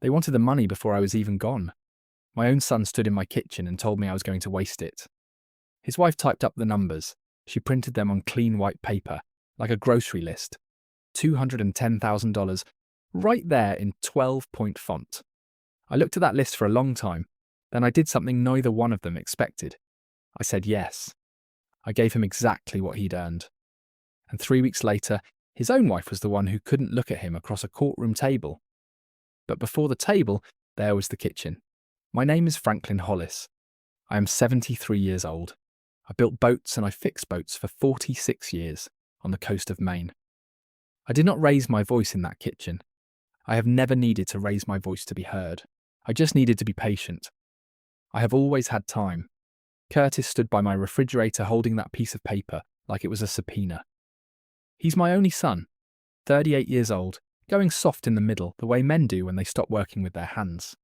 They wanted the money before I was even gone. My own son stood in my kitchen and told me I was going to waste it. His wife typed up the numbers. She printed them on clean white paper, like a grocery list. $210,000, right there in 12-point font. I looked at that list for a long time. Then I did something neither one of them expected. I said yes. I gave him exactly what he'd earned. And 3 weeks later, his own wife was the one who couldn't look at him across a courtroom table. But before the table, there was the kitchen. My name is Franklin Hollis. I am 73 years old. I built boats and I fixed boats for 46 years on the coast of Maine. I did not raise my voice in that kitchen. I have never needed to raise my voice to be heard. I just needed to be patient. I have always had time. Curtis stood by my refrigerator holding that piece of paper like it was a subpoena. He's my only son, 38 years old, going soft in the middle the way men do when they stop working with their hands.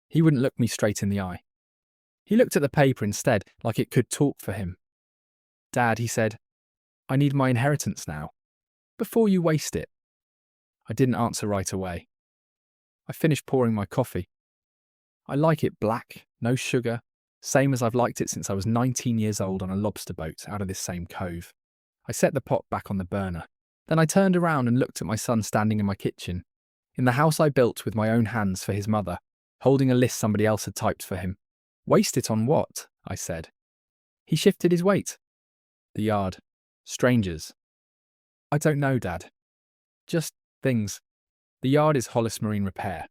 He wouldn't look me straight in the eye. He looked at the paper instead like it could talk for him. "Dad," he said, "I need my inheritance now. Before you waste it." I didn't answer right away. I finished pouring my coffee. I like it black, no sugar, same as I've liked it since I was 19 years old on a lobster boat out of this same cove. I set the pot back on the burner. Then I turned around and looked at my son standing in my kitchen, in the house I built with my own hands for his mother, holding a list somebody else had typed for him. "Waste it on what?" I said. He shifted his weight. "The yard. Strangers." "I don't know, Dad. Just things. The yard is Hollis Marine Repair.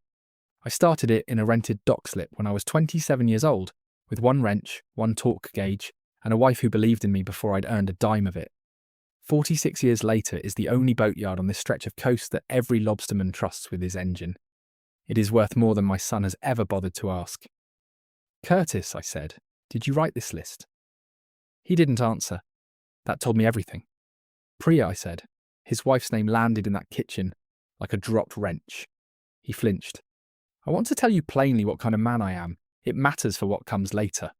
I started it in a rented dock slip when I was 27 years old, with one wrench, one torque gauge, and a wife who believed in me before I'd earned a dime of it. 46 years later is the only boatyard on this stretch of coast that every lobsterman trusts with his engine. It is worth more than my son has ever bothered to ask." "Curtis," I said, "did you write this list?" He didn't answer. That told me everything. "Priya," I said. His wife's name landed in that kitchen like a dropped wrench. He flinched. "I want to tell you plainly what kind of man I am. It matters for what comes later.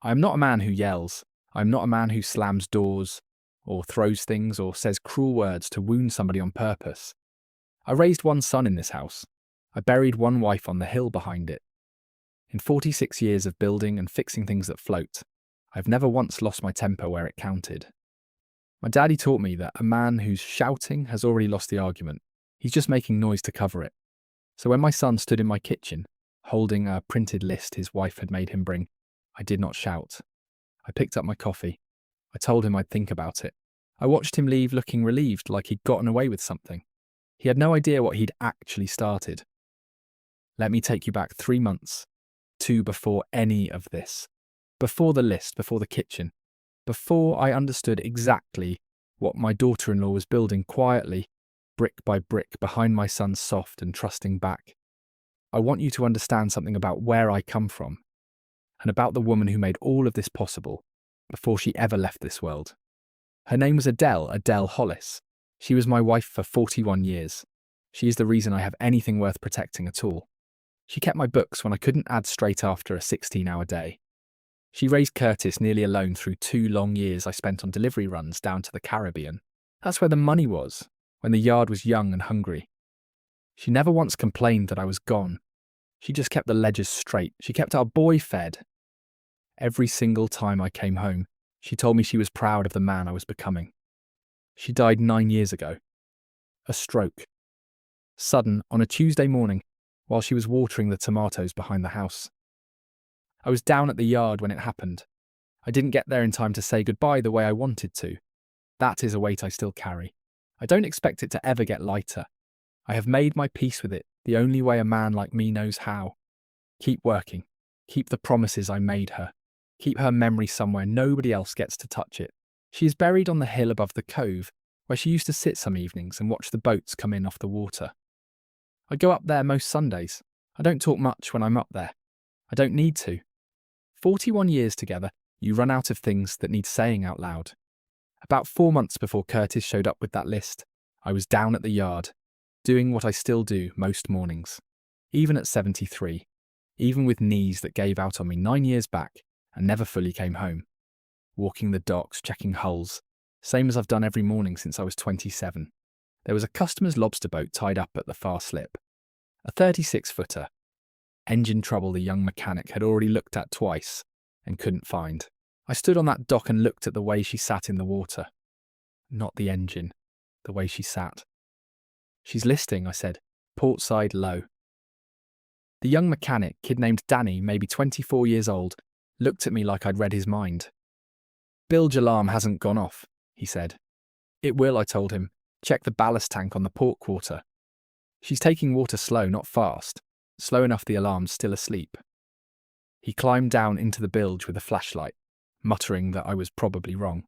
I am not a man who yells. I am not a man who slams doors, or throws things, or says cruel words to wound somebody on purpose. I raised one son in this house. I buried one wife on the hill behind it. In 46 years of building and fixing things that float, I've never once lost my temper where it counted. My daddy taught me that a man who's shouting has already lost the argument. He's just making noise to cover it. So when my son stood in my kitchen, holding a printed list his wife had made him bring, I did not shout. I picked up my coffee. I told him I'd think about it. I watched him leave looking relieved, like he'd gotten away with something. He had no idea what he'd actually started. Let me take you back 3 months, to before any of this. Before the list, before the kitchen. Before I understood exactly what my daughter-in-law was building quietly, brick by brick, behind my son's soft and trusting back. I want you to understand something about where I come from, and about the woman who made all of this possible before she ever left this world. Her name was Adele Hollis. She was my wife for 41 years. She is the reason I have anything worth protecting at all. She kept my books when I couldn't add straight after a 16-hour day. She raised Curtis nearly alone through 2 long years I spent on delivery runs down to the Caribbean. That's where the money was, when the yard was young and hungry. She never once complained that I was gone. She just kept the ledgers straight. She kept our boy fed. Every single time I came home, she told me she was proud of the man I was becoming. She died 9 years ago. A stroke. Sudden, on a Tuesday morning, while she was watering the tomatoes behind the house. I was down at the yard when it happened. I didn't get there in time to say goodbye the way I wanted to. That is a weight I still carry. I don't expect it to ever get lighter. I have made my peace with it the only way a man like me knows how. Keep working. Keep the promises I made her. Keep her memory somewhere nobody else gets to touch it. She is buried on the hill above the cove, where she used to sit some evenings and watch the boats come in off the water. I go up there most Sundays. I don't talk much when I'm up there. I don't need to. 41 years together, you run out of things that need saying out loud. About 4 months before Curtis showed up with that list, I was down at the yard, doing what I still do most mornings. Even at 73, even with knees that gave out on me 9 years back and never fully came home. Walking the docks, checking hulls, same as I've done every morning since I was 27. There was a customer's lobster boat tied up at the far slip. A 36-footer. Engine trouble the young mechanic had already looked at twice and couldn't find. I stood on that dock and looked at the way she sat in the water. Not the engine, the way she sat. She's listing, I said, port side low. The young mechanic, kid named Danny, maybe 24 years old, looked at me like I'd read his mind. Bilge alarm hasn't gone off, he said. It will, I told him. Check the ballast tank on the port quarter. She's taking water slow, not fast. Slow enough the alarm's still asleep. He climbed down into the bilge with a flashlight, muttering that I was probably wrong.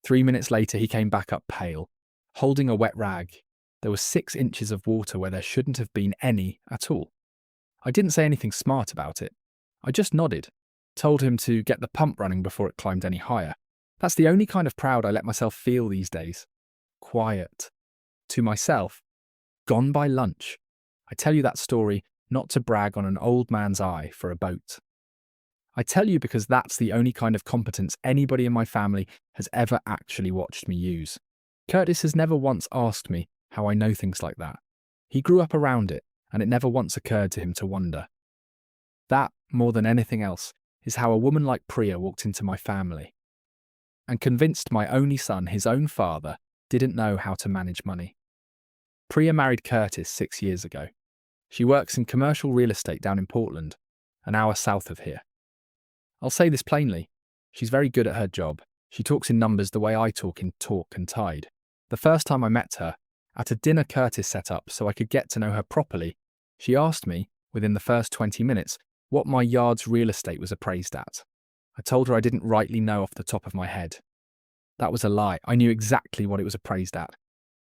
3 minutes later he came back up pale, holding a wet rag. There was 6 inches of water where there shouldn't have been any at all. I didn't say anything smart about it. I just nodded, told him to get the pump running before it climbed any higher. That's the only kind of proud I let myself feel these days. Quiet. To myself. Gone by lunch. I tell you that story not to brag on an old man's eye for a boat. I tell you because that's the only kind of competence anybody in my family has ever actually watched me use. Curtis has never once asked me how I know things like that. He grew up around it, and it never once occurred to him to wonder. That, more than anything else, is how a woman like Priya walked into my family and convinced my only son, his own father, didn't know how to manage money. Priya married Curtis 6 years ago. She works in commercial real estate down in Portland, an hour south of here. I'll say this plainly, she's very good at her job. She talks in numbers the way I talk in Talk and Tide. The first time I met her, at a dinner Curtis set up so I could get to know her properly, she asked me, within the first 20 minutes, what my yard's real estate was appraised at. I told her I didn't rightly know off the top of my head. That was a lie. I knew exactly what it was appraised at.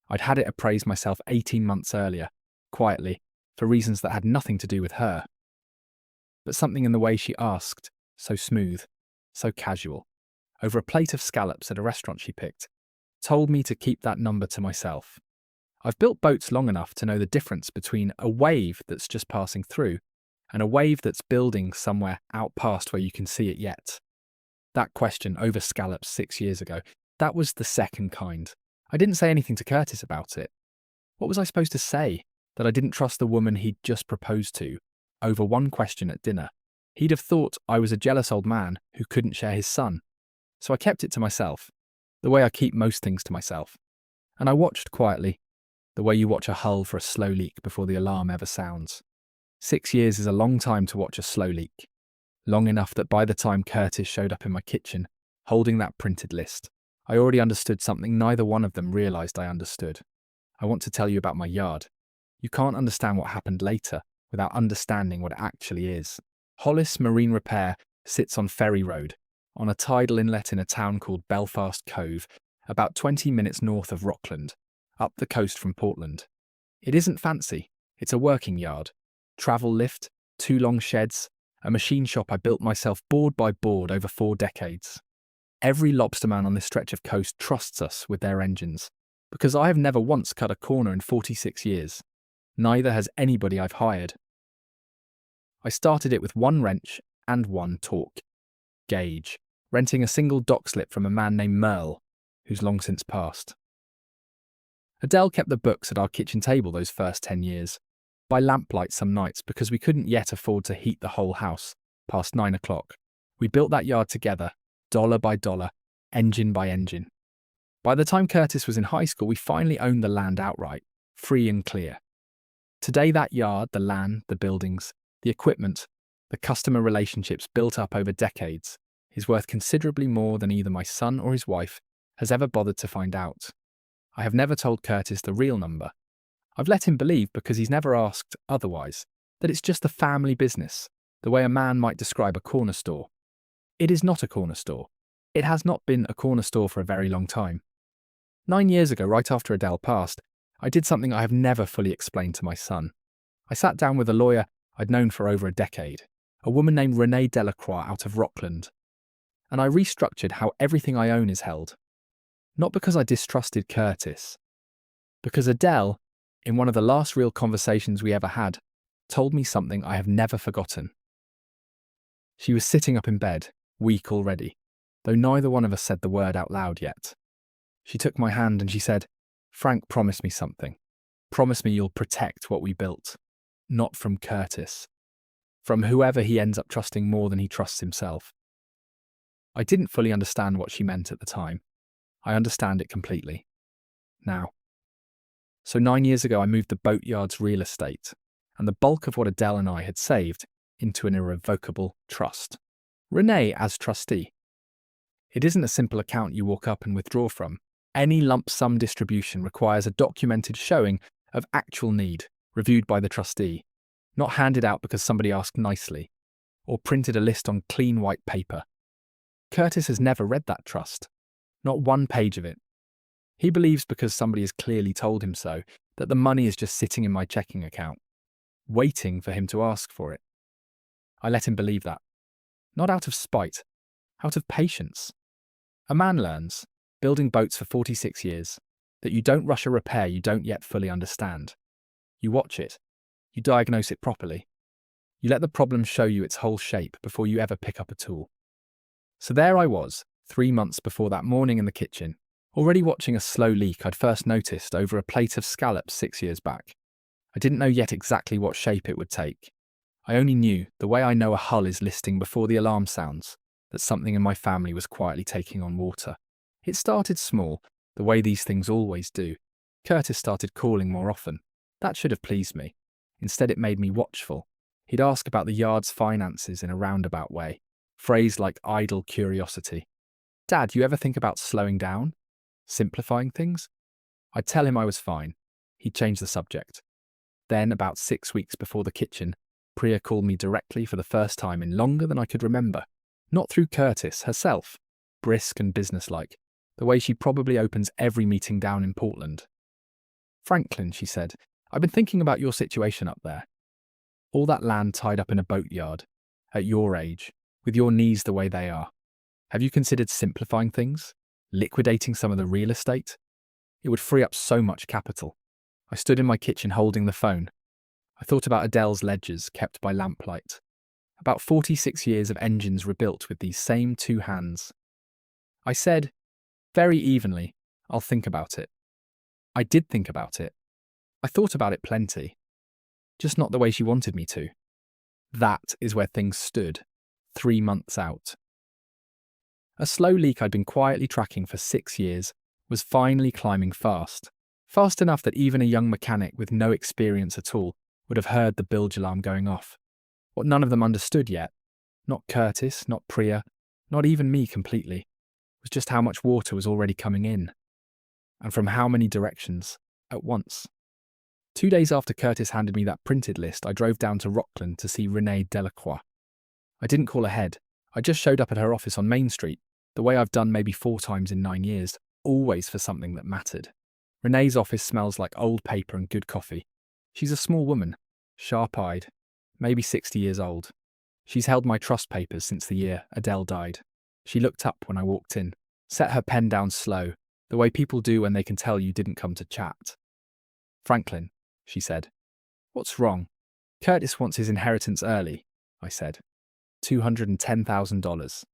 I'd had it appraised myself 18 months earlier, quietly, for reasons that had nothing to do with her. But something in the way she asked, so smooth, so casual, over a plate of scallops at a restaurant she picked, told me to keep that number to myself. I've built boats long enough to know the difference between a wave that's just passing through and a wave that's building somewhere out past where you can see it yet. That question over scallops 6 years ago, that was the second kind. I didn't say anything to Curtis about it. What was I supposed to say? That I didn't trust the woman he'd just proposed to over one question at dinner. He'd have thought I was a jealous old man who couldn't share his son. So I kept it to myself, the way I keep most things to myself. And I watched quietly, the way you watch a hull for a slow leak before the alarm ever sounds. 6 years is a long time to watch a slow leak. Long enough that by the time Curtis showed up in my kitchen, holding that printed list, I already understood something neither one of them realised I understood. I want to tell you about my yard. You can't understand what happened later without understanding what it actually is. Hollis Marine Repair sits on Ferry Road, on a tidal inlet in a town called Belfast Cove, about 20 minutes north of Rockland, up the coast from Portland. It isn't fancy. It's a working yard. Travel lift, 2 long sheds, a machine shop I built myself board by board over 4 decades. Every lobsterman on this stretch of coast trusts us with their engines, because I have never once cut a corner in 46 years. Neither has anybody I've hired. I started it with 1 wrench and 1 torque gauge, renting a single dock slip from a man named Merle, who's long since passed. Adele kept the books at our kitchen table those first 10 years, by lamplight some nights because we couldn't yet afford to heat the whole house past 9 o'clock. We built that yard together, dollar by dollar, engine by engine. By the time Curtis was in high school, we finally owned the land outright, free and clear. Today that yard, the land, the buildings, the equipment, the customer relationships built up over decades, is worth considerably more than either my son or his wife has ever bothered to find out. I have never told Curtis the real number. I've let him believe, because he's never asked otherwise, that it's just a family business, the way a man might describe a corner store. It is not a corner store. It has not been a corner store for a very long time. 9 years ago, right after Adele passed, I did something I have never fully explained to my son. I sat down with a lawyer I'd known for over a decade, a woman named Renee Delacroix out of Rockland, and I restructured how everything I own is held. Not because I distrusted Curtis, because Adele, in one of the last real conversations we ever had, told me something I have never forgotten. She was sitting up in bed, weak already, though neither one of us said the word out loud yet. She took my hand and she said, "Frank, promise me something. Promise me you'll protect what we built." Not from Curtis. From whoever he ends up trusting more than he trusts himself. I didn't fully understand what she meant at the time. I understand it completely now. So 9 years ago, I moved the boatyard's real estate and the bulk of what Adele and I had saved into an irrevocable trust. Renee as trustee. It isn't a simple account you walk up and withdraw from. Any lump sum distribution requires a documented showing of actual need, reviewed by the trustee, not handed out because somebody asked nicely, or printed a list on clean white paper. Curtis has never read that trust, not one page of it. He believes, because somebody has clearly told him so, that the money is just sitting in my checking account, waiting for him to ask for it. I let him believe that. Not out of spite, out of patience. A man learns, building boats for 46 years, that you don't rush a repair you don't yet fully understand. You watch it. You diagnose it properly. You let the problem show you its whole shape before you ever pick up a tool. So there I was, 3 months before that morning in the kitchen, already watching a slow leak I'd first noticed over a plate of scallops 6 years back. I didn't know yet exactly what shape it would take. I only knew, the way I know a hull is listing before the alarm sounds, that something in my family was quietly taking on water. It started small, the way these things always do. Curtis started calling more often. That should have pleased me. Instead, it made me watchful. He'd ask about the yard's finances in a roundabout way, phrased like idle curiosity. "Dad, you ever think about slowing down? Simplifying things?" I'd tell him I was fine. He'd change the subject. Then, about 6 weeks before the kitchen, Priya called me directly for the first time in longer than I could remember. Not through Curtis, herself. Brisk and businesslike, the way she probably opens every meeting down in Portland. "Franklin," she said, "I've been thinking about your situation up there. All that land tied up in a boatyard, at your age, with your knees the way they are. Have you considered simplifying things? Liquidating some of the real estate? It would free up so much capital." I stood in my kitchen holding the phone. I thought about Adele's ledgers kept by lamplight. About 46 years of engines rebuilt with these same 2 hands. I said, very evenly, "I'll think about it." I did think about it. I thought about it plenty. Just not the way she wanted me to. That is where things stood, 3 months out. A slow leak I'd been quietly tracking for 6 years was finally climbing fast. Fast enough that even a young mechanic with no experience at all would have heard the bilge alarm going off. What none of them understood yet, not Curtis, not Priya, not even me completely, was just how much water was already coming in. And from how many directions, at once. 2 days after Curtis handed me that printed list, I drove down to Rockland to see Renee Delacroix. I didn't call ahead. I just showed up at her office on Main Street, the way I've done maybe 4 times in 9 years, always for something that mattered. Renee's office smells like old paper and good coffee. She's a small woman, sharp-eyed, maybe 60 years old. She's held my trust papers since the year Adele died. She looked up when I walked in, set her pen down slow, the way people do when they can tell you didn't come to chat. "Franklin," she said. "What's wrong?" "Curtis wants his inheritance early," I said. $210,000.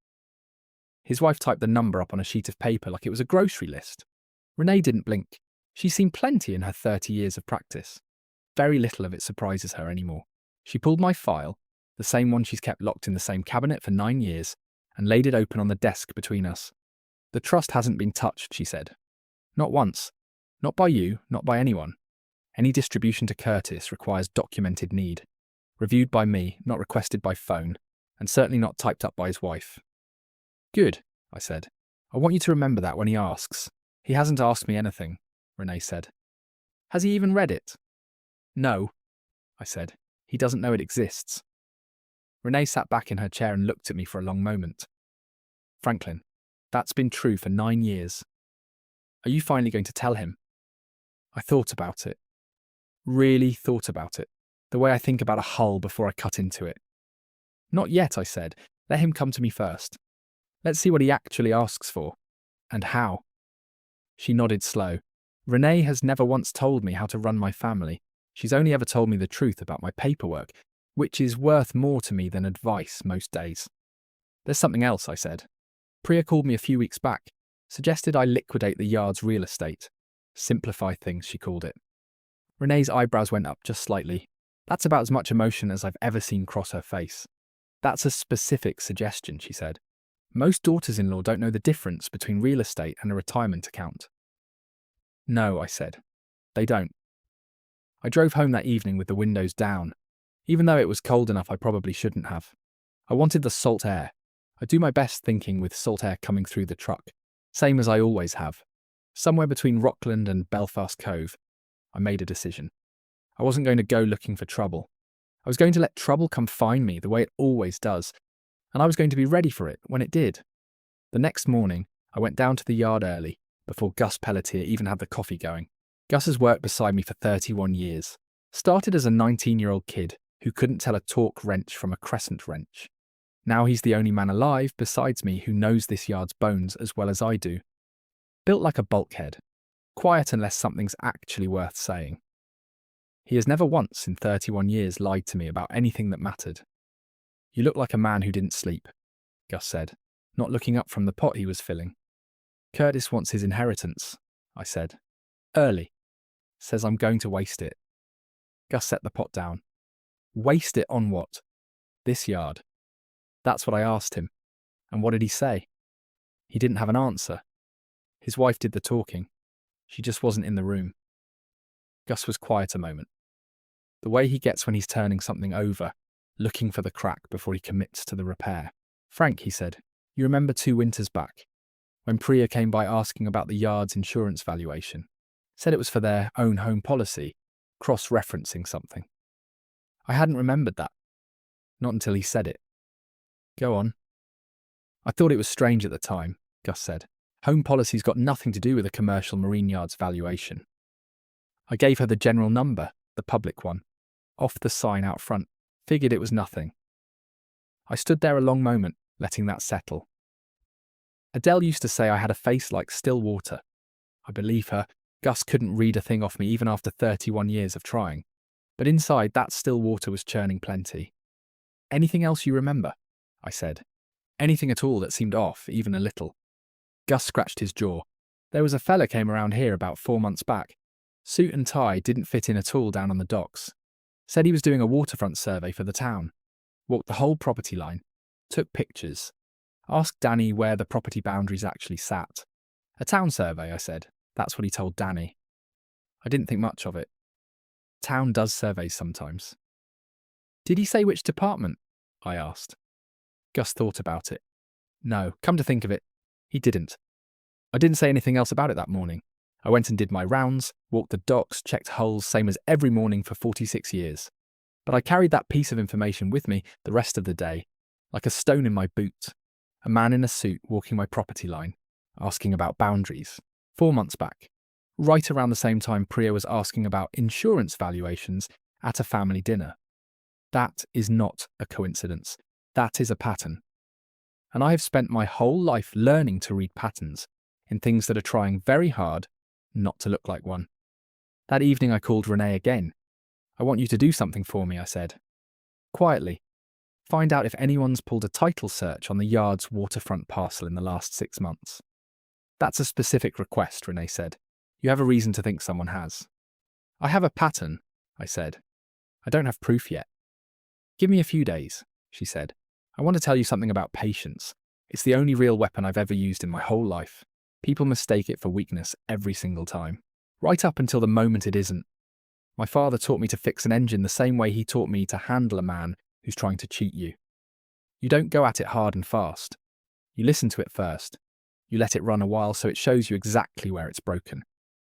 His wife typed the number up on a sheet of paper like it was a grocery list. Renee didn't blink. She's seen plenty in her 30 years of practice. Very little of it surprises her anymore. She pulled my file, the same one she's kept locked in the same cabinet for 9 years, and laid it open on the desk between us. "The trust hasn't been touched," she said. "Not once. Not by you, not by anyone. Any distribution to Curtis requires documented need. Reviewed by me, not requested by phone, and certainly not typed up by his wife." "Good," I said. "I want you to remember that when he asks." "He hasn't asked me anything," Renee said. "Has he even read it?" "No," I said. "He doesn't know it exists." Renee sat back in her chair and looked at me for a long moment. "Franklin, that's been true for 9 years. Are you finally going to tell him?" I thought about it. Really thought about it. The way I think about a hull before I cut into it. "Not yet," I said. "Let him come to me first. Let's see what he actually asks for. And how." She nodded slow. "Renee has never once told me how to run my family. She's only ever told me the truth about my paperwork, which is worth more to me than advice most days." "There's something else," I said. "Priya called me a few weeks back, suggested I liquidate the yard's real estate. Simplify things, she called it." Renee's eyebrows went up just slightly. That's about as much emotion as I've ever seen cross her face. That's a specific suggestion, she said. Most daughters-in-law don't know the difference between real estate and a retirement account. No, I said. They don't. I drove home that evening with the windows down, even though it was cold enough I probably shouldn't have. I wanted the salt air. I do my best thinking with salt air coming through the truck, same as I always have. Somewhere between Rockland and Belfast Cove, I made a decision. I wasn't going to go looking for trouble. I was going to let trouble come find me the way it always does, and I was going to be ready for it when it did. The next morning, I went down to the yard early, before Gus Pelletier even had the coffee going. Gus has worked beside me for 31 years. Started as a 19-year-old kid who couldn't tell a torque wrench from a crescent wrench. Now he's the only man alive besides me who knows this yard's bones as well as I do. Built like a bulkhead. Quiet unless something's actually worth saying. He has never once in 31 years lied to me about anything that mattered. You look like a man who didn't sleep, Gus said, not looking up from the pot he was filling. Curtis wants his inheritance, I said. Early. Says I'm going to waste it. Gus set the pot down. Waste it on what? This yard. That's what I asked him. And what did he say? He didn't have an answer. His wife did the talking. She just wasn't in the room. Gus was quiet a moment. The way he gets when he's turning something over, looking for the crack before he commits to the repair. Frank, he said, you remember 2 winters back, when Priya came by asking about the yard's insurance valuation. Said it was for their own home policy, cross-referencing something. I hadn't remembered that. Not until he said it. Go on. I thought it was strange at the time, Gus said. Home policy's got nothing to do with a commercial marine yard's valuation. I gave her the general number, the public one, off the sign out front. Figured it was nothing. I stood there a long moment, letting that settle. Adele used to say I had a face like still water. I believe her. Gus couldn't read a thing off me even after 31 years of trying. But inside, that still water was churning plenty. Anything else you remember? I said. Anything at all that seemed off, even a little. Gus scratched his jaw. There was a fella came around here about 4 months back. Suit and tie didn't fit in at all down on the docks. Said he was doing a waterfront survey for the town. Walked the whole property line. Took pictures. Asked Danny where the property boundaries actually sat. A town survey, I said. That's what he told Danny. I didn't think much of it. Town does surveys sometimes. Did he say which department? I asked. Gus thought about it. No, come to think of it, he didn't. I didn't say anything else about it that morning. I went and did my rounds, walked the docks, checked hulls, same as every morning for 46 years. But I carried that piece of information with me the rest of the day, like a stone in my boot. A man in a suit walking my property line, asking about boundaries. 4 months back, right around the same time Priya was asking about insurance valuations at a family dinner. That is not a coincidence. That is a pattern. And I have spent my whole life learning to read patterns in things that are trying very hard not to look like one. That evening I called Renee again. I want you to do something for me, I said. Quietly. Find out if anyone's pulled a title search on the yard's waterfront parcel in the last 6 months. That's a specific request, Renee said. You have a reason to think someone has. I have a pattern, I said. I don't have proof yet. Give me a few days, she said. I want to tell you something about patience. It's the only real weapon I've ever used in my whole life. People mistake it for weakness every single time. Right up until the moment it isn't. My father taught me to fix an engine the same way he taught me to handle a man who's trying to cheat you. You don't go at it hard and fast. You listen to it first. You let it run a while so it shows you exactly where it's broken.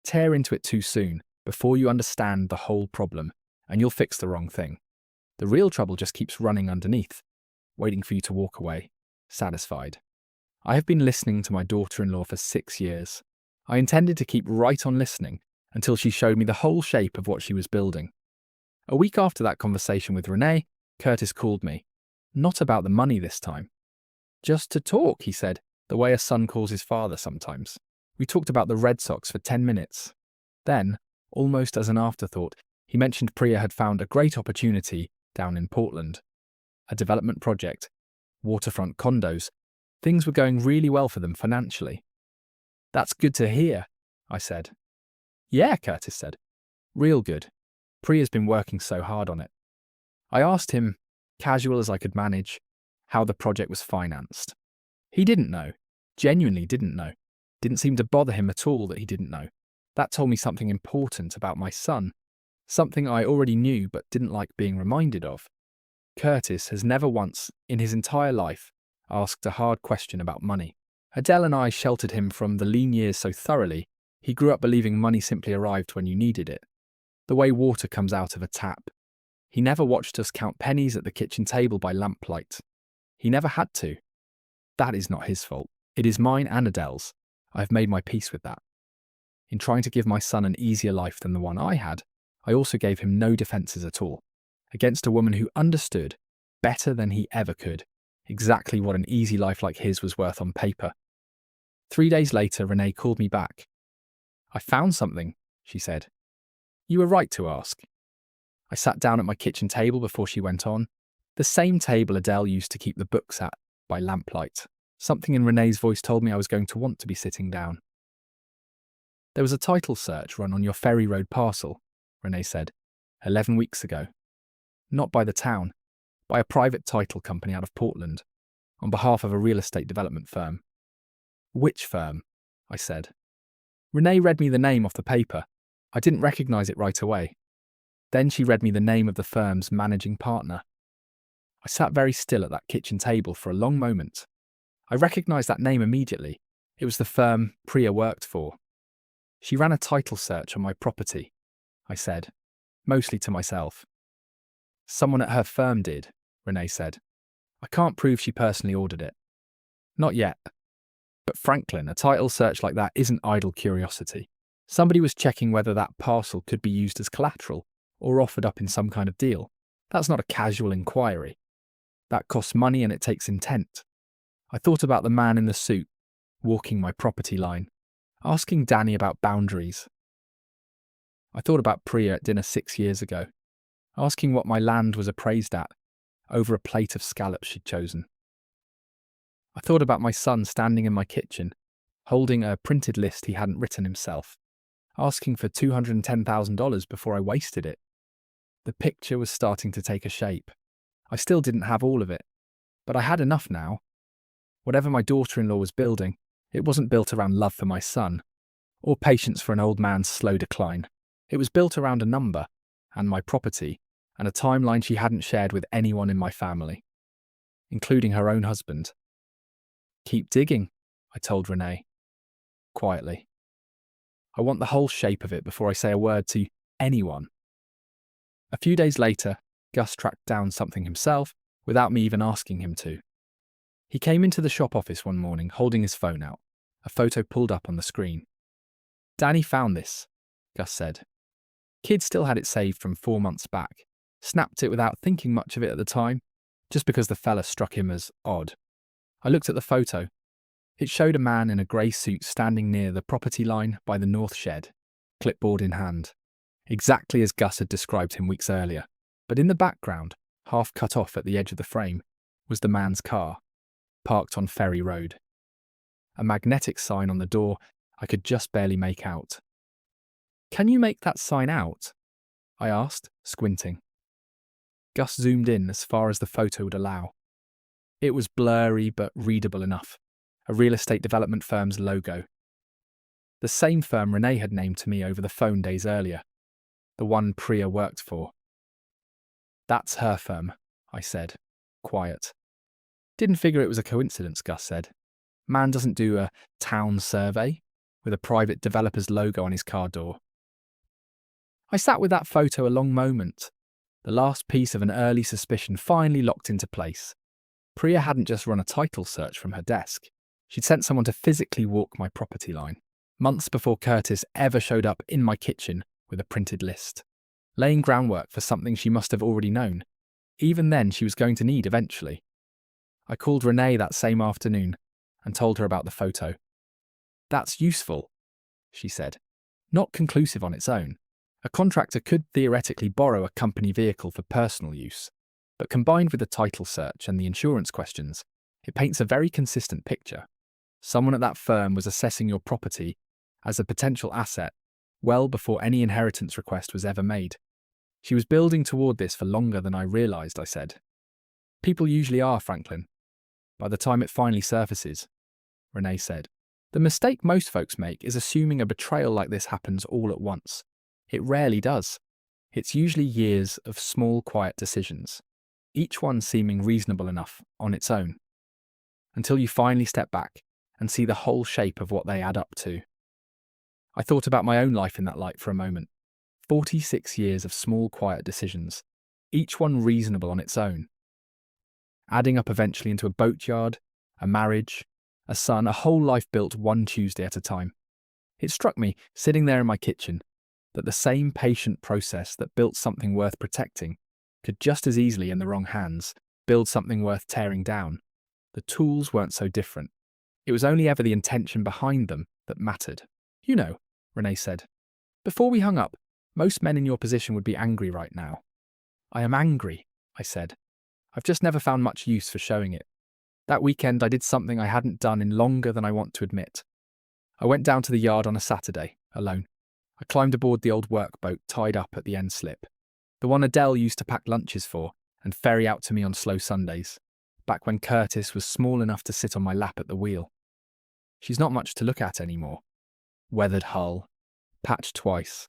Tear into it too soon, before you understand the whole problem, and you'll fix the wrong thing. The real trouble just keeps running underneath, waiting for you to walk away, satisfied. I have been listening to my daughter-in-law for 6 years. I intended to keep right on listening until she showed me the whole shape of what she was building. A week after that conversation with Renee, Curtis called me. Not about the money this time. Just to talk, he said, the way a son calls his father sometimes. We talked about the Red Sox for 10 minutes. Then, almost as an afterthought, he mentioned Priya had found a great opportunity down in Portland. A development project, waterfront condos. Things were going really well for them financially. That's good to hear, I said. Yeah, Curtis said. Real good. Priya's been working so hard on it. I asked him, casual as I could manage, how the project was financed. He didn't know, genuinely didn't know. Didn't seem to bother him at all that he didn't know. That told me something important about my son, something I already knew but didn't like being reminded of. Curtis has never once, in his entire life, asked a hard question about money. Adele and I sheltered him from the lean years so thoroughly, he grew up believing money simply arrived when you needed it. The way water comes out of a tap. He never watched us count pennies at the kitchen table by lamplight. He never had to. That is not his fault. It is mine and Adele's. I have made my peace with that. In trying to give my son an easier life than the one I had, I also gave him no defences at all, against a woman who understood, better than he ever could, exactly what an easy life like his was worth on paper. 3 days later, Renee called me back. "I found something," she said. "You were right to ask." I sat down at my kitchen table before she went on, the same table Adele used to keep the books at by lamplight. Something in Renee's voice told me I was going to want to be sitting down. "There was a title search run on your Ferry Road parcel," Renee said, 11 weeks ago. "Not by the town, by a private title company out of Portland, on behalf of a real estate development firm." "Which firm?" I said. Renee read me the name off the paper. I didn't recognise it right away. Then she read me the name of the firm's managing partner. I sat very still at that kitchen table for a long moment. I recognised that name immediately. It was the firm Priya worked for. "She ran a title search on my property," I said, mostly to myself. "Someone at her firm did," Renee said. "I can't prove she personally ordered it." "Not yet. But Franklin, a title search like that isn't idle curiosity. Somebody was checking whether that parcel could be used as collateral or offered up in some kind of deal. That's not a casual inquiry. That costs money and it takes intent. I thought about the man in the suit, walking my property line, asking Danny about boundaries. I thought about Priya at dinner 6 years ago, asking what my land was appraised at, over a plate of scallops she'd chosen. I thought about my son standing in my kitchen, holding a printed list he hadn't written himself, asking for $210,000 before I wasted it. The picture was starting to take a shape. I still didn't have all of it, but I had enough now. Whatever my daughter-in-law was building, it wasn't built around love for my son, or patience for an old man's slow decline. It was built around a number, and my property, and a timeline she hadn't shared with anyone in my family, including her own husband. "Keep digging," I told Renee, quietly. "I want the whole shape of it before I say a word to anyone." A few days later, Gus tracked down something himself without me even asking him to. He came into the shop office one morning holding his phone out, a photo pulled up on the screen. "Danny found this," Gus said. Kid still had it saved from 4 months back, snapped it without thinking much of it at the time, just because the fella struck him as odd. I looked at the photo. It showed a man in a grey suit standing near the property line by the north shed, clipboard in hand, exactly as Gus had described him weeks earlier. But in the background, half cut off at the edge of the frame, was the man's car, parked on Ferry Road. A magnetic sign on the door I could just barely make out. "Can you make that sign out?" I asked, squinting. Gus zoomed in as far as the photo would allow. It was blurry but readable enough, a real estate development firm's logo. The same firm Renee had named to me over the phone days earlier, the one Priya worked for. "That's her firm," I said, quiet. "Didn't figure it was a coincidence," Gus said. "Man doesn't do a town survey with a private developer's logo on his car door." I sat with that photo a long moment, the last piece of an early suspicion finally locked into place. Priya hadn't just run a title search from her desk. She'd sent someone to physically walk my property line, months before Curtis ever showed up in my kitchen with a printed list, laying groundwork for something she must have already known. Even then, she was going to need eventually. I called Renee that same afternoon and told her about the photo. "That's useful," she said. "Not conclusive on its own. A contractor could theoretically borrow a company vehicle for personal use, but combined with the title search and the insurance questions, it paints a very consistent picture. Someone at that firm was assessing your property as a potential asset well before any inheritance request was ever made. She was building toward this for longer than I realized, I said. People usually are, Franklin. By the time it finally surfaces, Renee said. The mistake most folks make is assuming a betrayal like this happens all at once. It rarely does. It's usually years of small, quiet decisions, each one seeming reasonable enough on its own, until you finally step back and see the whole shape of what they add up to. I thought about my own life in that light for a moment. 46 years of small, quiet decisions, each one reasonable on its own, adding up eventually into a boatyard, a marriage, a son, a whole life built one Tuesday at a time. It struck me, sitting there in my kitchen, that the same patient process that built something worth protecting could just as easily, in the wrong hands, build something worth tearing down. The tools weren't so different. It was only ever the intention behind them that mattered. You know, Renee said. Before we hung up, most men in your position would be angry right now. I am angry, I said. I've just never found much use for showing it. That weekend I did something I hadn't done in longer than I want to admit. I went down to the yard on a Saturday, alone. I climbed aboard the old workboat tied up at the end slip, the one Adele used to pack lunches for and ferry out to me on slow Sundays, back when Curtis was small enough to sit on my lap at the wheel. She's not much to look at anymore. Weathered hull, patched twice,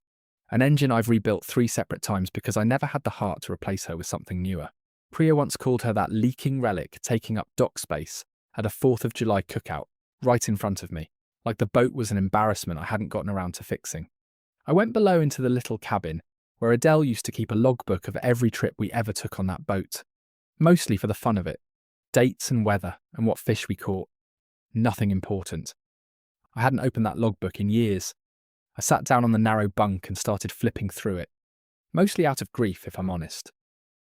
an engine I've rebuilt 3 separate times because I never had the heart to replace her with something newer. Priya once called her that leaking relic taking up dock space at a 4th of July cookout, right in front of me, like the boat was an embarrassment I hadn't gotten around to fixing. I went below into the little cabin, where Adele used to keep a logbook of every trip we ever took on that boat, mostly for the fun of it, dates and weather and what fish we caught. Nothing important. I hadn't opened that logbook in years. I sat down on the narrow bunk and started flipping through it, mostly out of grief, if I'm honest.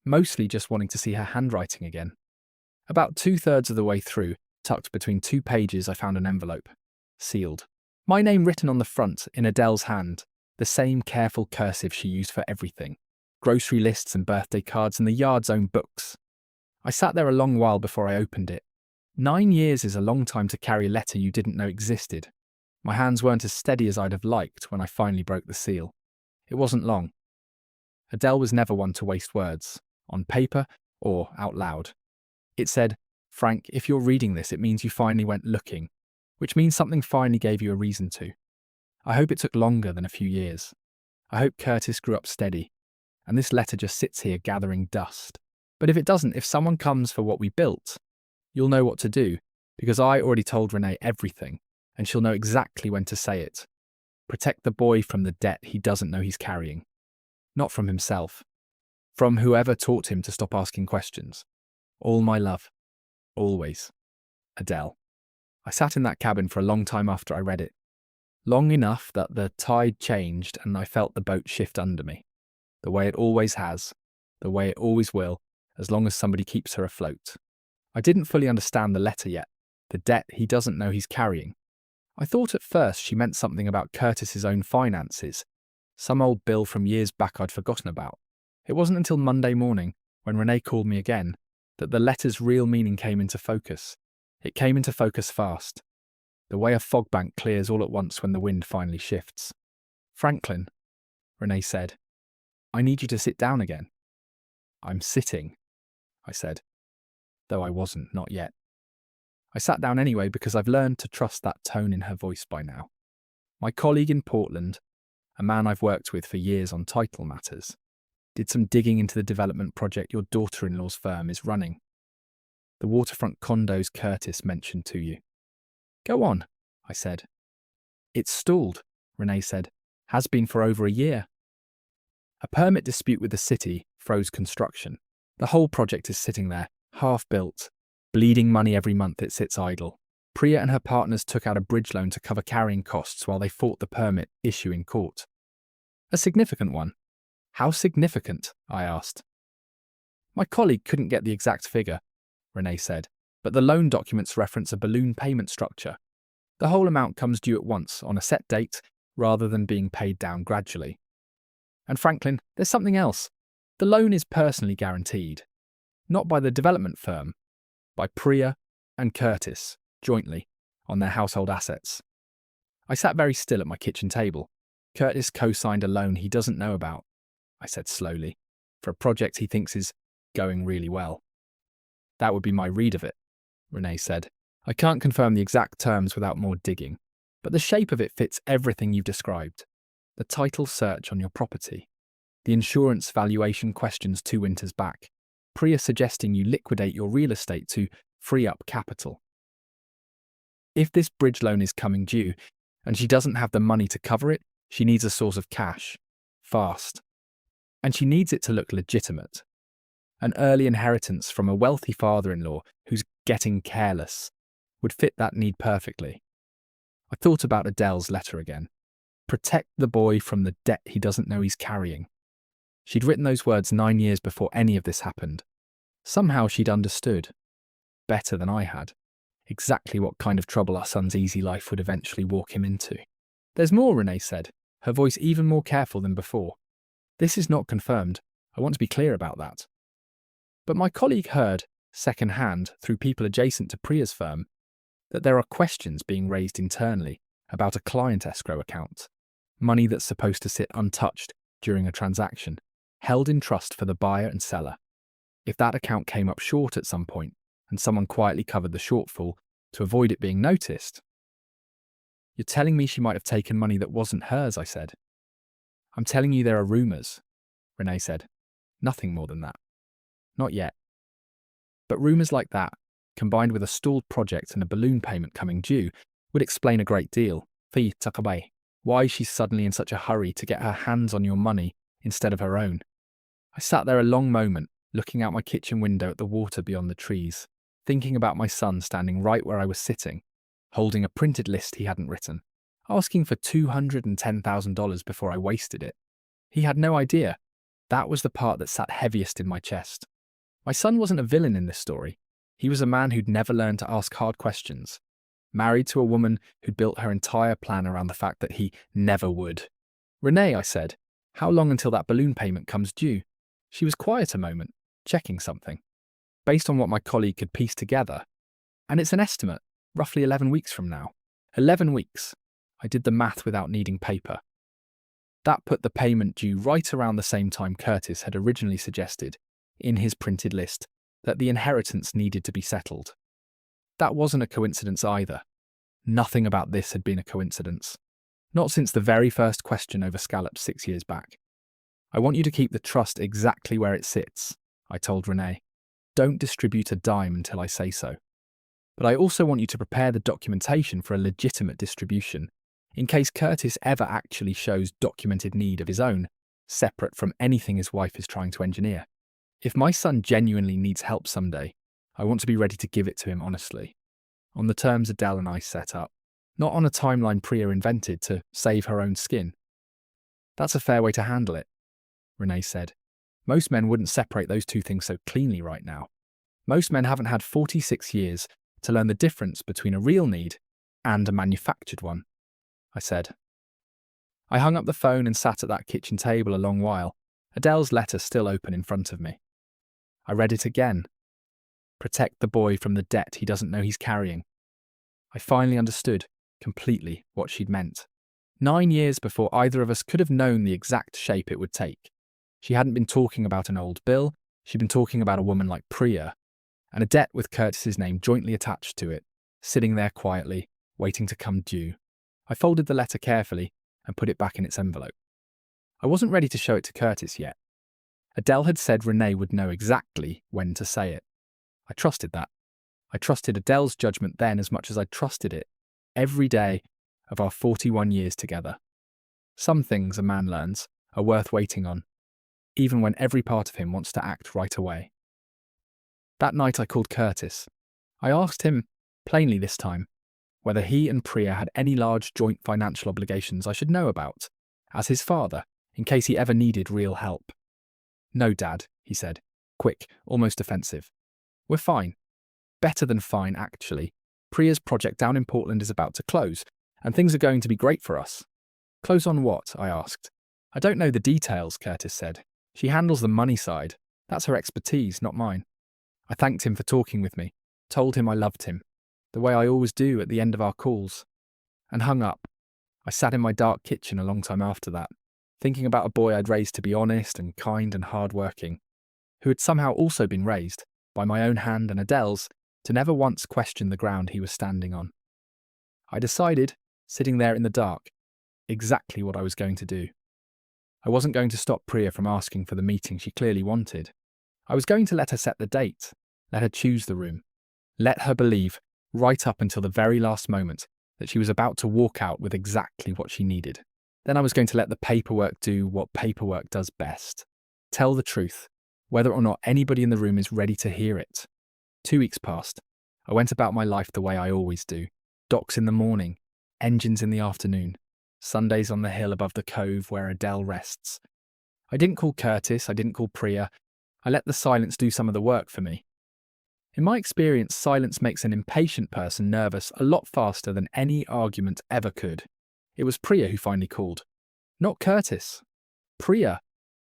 Mostly just wanting to see her handwriting again. About 2/3 of the way through, tucked between 2 pages, I found an envelope, sealed. My name written on the front in Adele's hand, the same careful cursive she used for everything. Grocery lists and birthday cards and the yard's own books. I sat there a long while before I opened it. 9 years is a long time to carry a letter you didn't know existed. My hands weren't as steady as I'd have liked when I finally broke the seal. It wasn't long. Adele was never one to waste words, on paper or out loud. It said, Frank, if you're reading this, it means you finally went looking, which means something finally gave you a reason to. I hope it took longer than a few years. I hope Curtis grew up steady, and this letter just sits here gathering dust. But if it doesn't, if someone comes for what we built, you'll know what to do, because I already told Renee everything, and she'll know exactly when to say it. Protect the boy from the debt he doesn't know he's carrying. Not from himself. From whoever taught him to stop asking questions. All my love. Always. Adele. I sat in that cabin for a long time after I read it. Long enough that the tide changed and I felt the boat shift under me. The way it always has. The way it always will, as long as somebody keeps her afloat. I didn't fully understand the letter yet. The debt he doesn't know he's carrying. I thought at first she meant something about Curtis's own finances. Some old bill from years back I'd forgotten about. It wasn't until Monday morning, when Renee called me again, that the letter's real meaning came into focus. It came into focus fast. The way a fog bank clears all at once when the wind finally shifts. Franklin, Renee said, I need you to sit down again. I'm sitting, I said, though I wasn't, not yet. I sat down anyway because I've learned to trust that tone in her voice by now. My colleague in Portland, a man I've worked with for years on title matters, did some digging into the development project your daughter-in-law's firm is running. The waterfront condos Curtis mentioned to you. Go on, I said. It's stalled, Renee said. Has been for over a year. A permit dispute with the city froze construction. The whole project is sitting there, half-built, bleeding money every month it sits idle. Priya and her partners took out a bridge loan to cover carrying costs while they fought the permit issue in court. A significant one. How significant? I asked. My colleague couldn't get the exact figure, Renee said, but the loan documents reference a balloon payment structure. The whole amount comes due at once on a set date rather than being paid down gradually. And Franklin, there's something else. The loan is personally guaranteed. Not by the development firm, by Priya and Curtis, jointly, on their household assets. I sat very still at my kitchen table. Curtis co-signed a loan he doesn't know about. I said slowly, for a project he thinks is going really well. That would be my read of it, Renee said. I can't confirm the exact terms without more digging, but the shape of it fits everything you've described. The title search on your property, the insurance valuation questions 2 winters back, Priya suggesting you liquidate your real estate to free up capital. If this bridge loan is coming due and she doesn't have the money to cover it, she needs a source of cash. Fast. And she needs it to look legitimate. An early inheritance from a wealthy father-in-law who's getting careless would fit that need perfectly. I thought about Adele's letter again. Protect the boy from the debt he doesn't know he's carrying. She'd written those words 9 years before any of this happened. Somehow she'd understood, better than I had, exactly what kind of trouble our son's easy life would eventually walk him into. There's more, Renee said, her voice even more careful than before. This is not confirmed. I want to be clear about that. But my colleague heard, second-hand, through people adjacent to Priya's firm, that there are questions being raised internally about a client escrow account, money that's supposed to sit untouched during a transaction, held in trust for the buyer and seller. If that account came up short at some point, and someone quietly covered the shortfall to avoid it being noticed. You're telling me she might have taken money that wasn't hers, I said. I'm telling you there are rumours, Renee said. Nothing more than that. Not yet. But rumours like that, combined with a stalled project and a balloon payment coming due, would explain a great deal. Fi takabay. Why she's suddenly in such a hurry to get her hands on your money instead of her own. I sat there a long moment, looking out my kitchen window at the water beyond the trees, thinking about my son standing right where I was sitting, holding a printed list he hadn't written, asking for $210,000 before I wasted it. He had no idea. That was the part that sat heaviest in my chest. My son wasn't a villain in this story. He was a man who'd never learned to ask hard questions, married to a woman who'd built her entire plan around the fact that he never would. Renee, I said, how long until that balloon payment comes due? She was quiet a moment, checking something. Based on what my colleague could piece together, and it's an estimate, roughly 11 weeks from now. 11 weeks. I did the math without needing paper. That put the payment due right around the same time Curtis had originally suggested, in his printed list, that the inheritance needed to be settled. That wasn't a coincidence either. Nothing about this had been a coincidence. Not since the very first question over scallops 6 years back. I want you to keep the trust exactly where it sits, I told Renee. Don't distribute a dime until I say so. But I also want you to prepare the documentation for a legitimate distribution, in case Curtis ever actually shows documented need of his own, separate from anything his wife is trying to engineer. If my son genuinely needs help someday, I want to be ready to give it to him honestly, on the terms Adele and I set up, not on a timeline Priya invented to save her own skin. That's a fair way to handle it, Renee said. Most men wouldn't separate those two things so cleanly right now. Most men haven't had 46 years to learn the difference between a real need and a manufactured one, I said. I hung up the phone and sat at that kitchen table a long while, Adele's letter still open in front of me. I read it again. Protect the boy from the debt he doesn't know he's carrying. I finally understood, completely, what she'd meant. 9 years before either of us could have known the exact shape it would take. She hadn't been talking about an old bill, she'd been talking about a woman like Priya, and a debt with Curtis's name jointly attached to it, sitting there quietly, waiting to come due. I folded the letter carefully and put it back in its envelope. I wasn't ready to show it to Curtis yet. Adele had said Renee would know exactly when to say it. I trusted that. I trusted Adele's judgment then as much as I trusted it every day of our 41 years together. Some things a man learns are worth waiting on, even when every part of him wants to act right away. That night I called Curtis. I asked him, plainly this time, whether he and Priya had any large joint financial obligations I should know about, as his father, in case he ever needed real help. No, Dad, he said, quick, almost offensive. We're fine. Better than fine, actually. Priya's project down in Portland is about to close, and things are going to be great for us. Close on what? I asked. I don't know the details, Curtis said. She handles the money side. That's her expertise, not mine. I thanked him for talking with me, told him I loved him, the way I always do at the end of our calls, and hung up. I sat in my dark kitchen a long time after that, thinking about a boy I'd raised to be honest and kind and hardworking, who had somehow also been raised, by my own hand and Adele's, to never once question the ground he was standing on. I decided, sitting there in the dark, exactly what I was going to do. I wasn't going to stop Priya from asking for the meeting she clearly wanted. I was going to let her set the date, let her choose the room, let her believe, right up until the very last moment, that she was about to walk out with exactly what she needed. Then I was going to let the paperwork do what paperwork does best. Tell the truth, whether or not anybody in the room is ready to hear it. 2 weeks passed. I went about my life the way I always do. Docks in the morning, engines in the afternoon, Sundays on the hill above the cove where Adele rests. I didn't call Curtis, I didn't call Priya. I let the silence do some of the work for me. In my experience, silence makes an impatient person nervous a lot faster than any argument ever could. It was Priya who finally called. Not Curtis. Priya.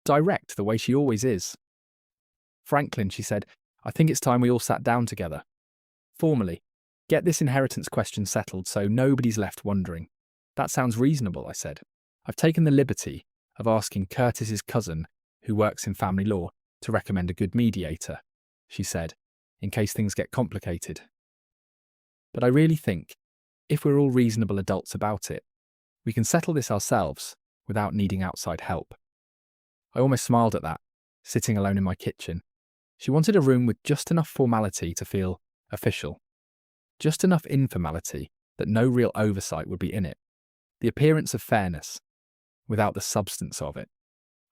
Direct, the way she always is. Franklin, she said, I think it's time we all sat down together. Formally. Get this inheritance question settled so nobody's left wondering. That sounds reasonable, I said. I've taken the liberty of asking Curtis's cousin, who works in family law, to recommend a good mediator, she said, in case things get complicated. But I really think, if we're all reasonable adults about it, we can settle this ourselves without needing outside help. I almost smiled at that, sitting alone in my kitchen. She wanted a room with just enough formality to feel official. Just enough informality that no real oversight would be in it. The appearance of fairness, without the substance of it.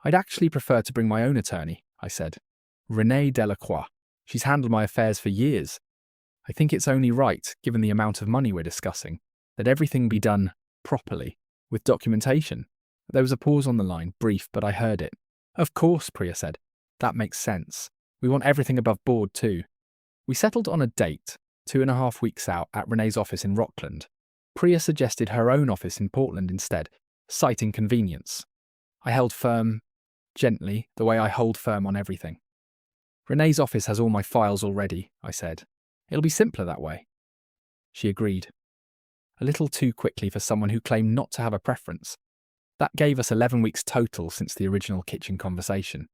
I'd actually prefer to bring my own attorney, I said. Renee Delacroix. She's handled my affairs for years. I think it's only right, given the amount of money we're discussing, that everything be done properly, with documentation. There was a pause on the line, brief, but I heard it. Of course, Priya said. That makes sense. We want everything above board too. We settled on a date, 2.5 weeks out, at Renee's office in Rockland. Priya suggested her own office in Portland instead, citing convenience. I held firm, gently, the way I hold firm on everything. Renee's office has all my files already, I said. It'll be simpler that way. She agreed. A little too quickly for someone who claimed not to have a preference. That gave us 11 weeks total since the original kitchen conversation.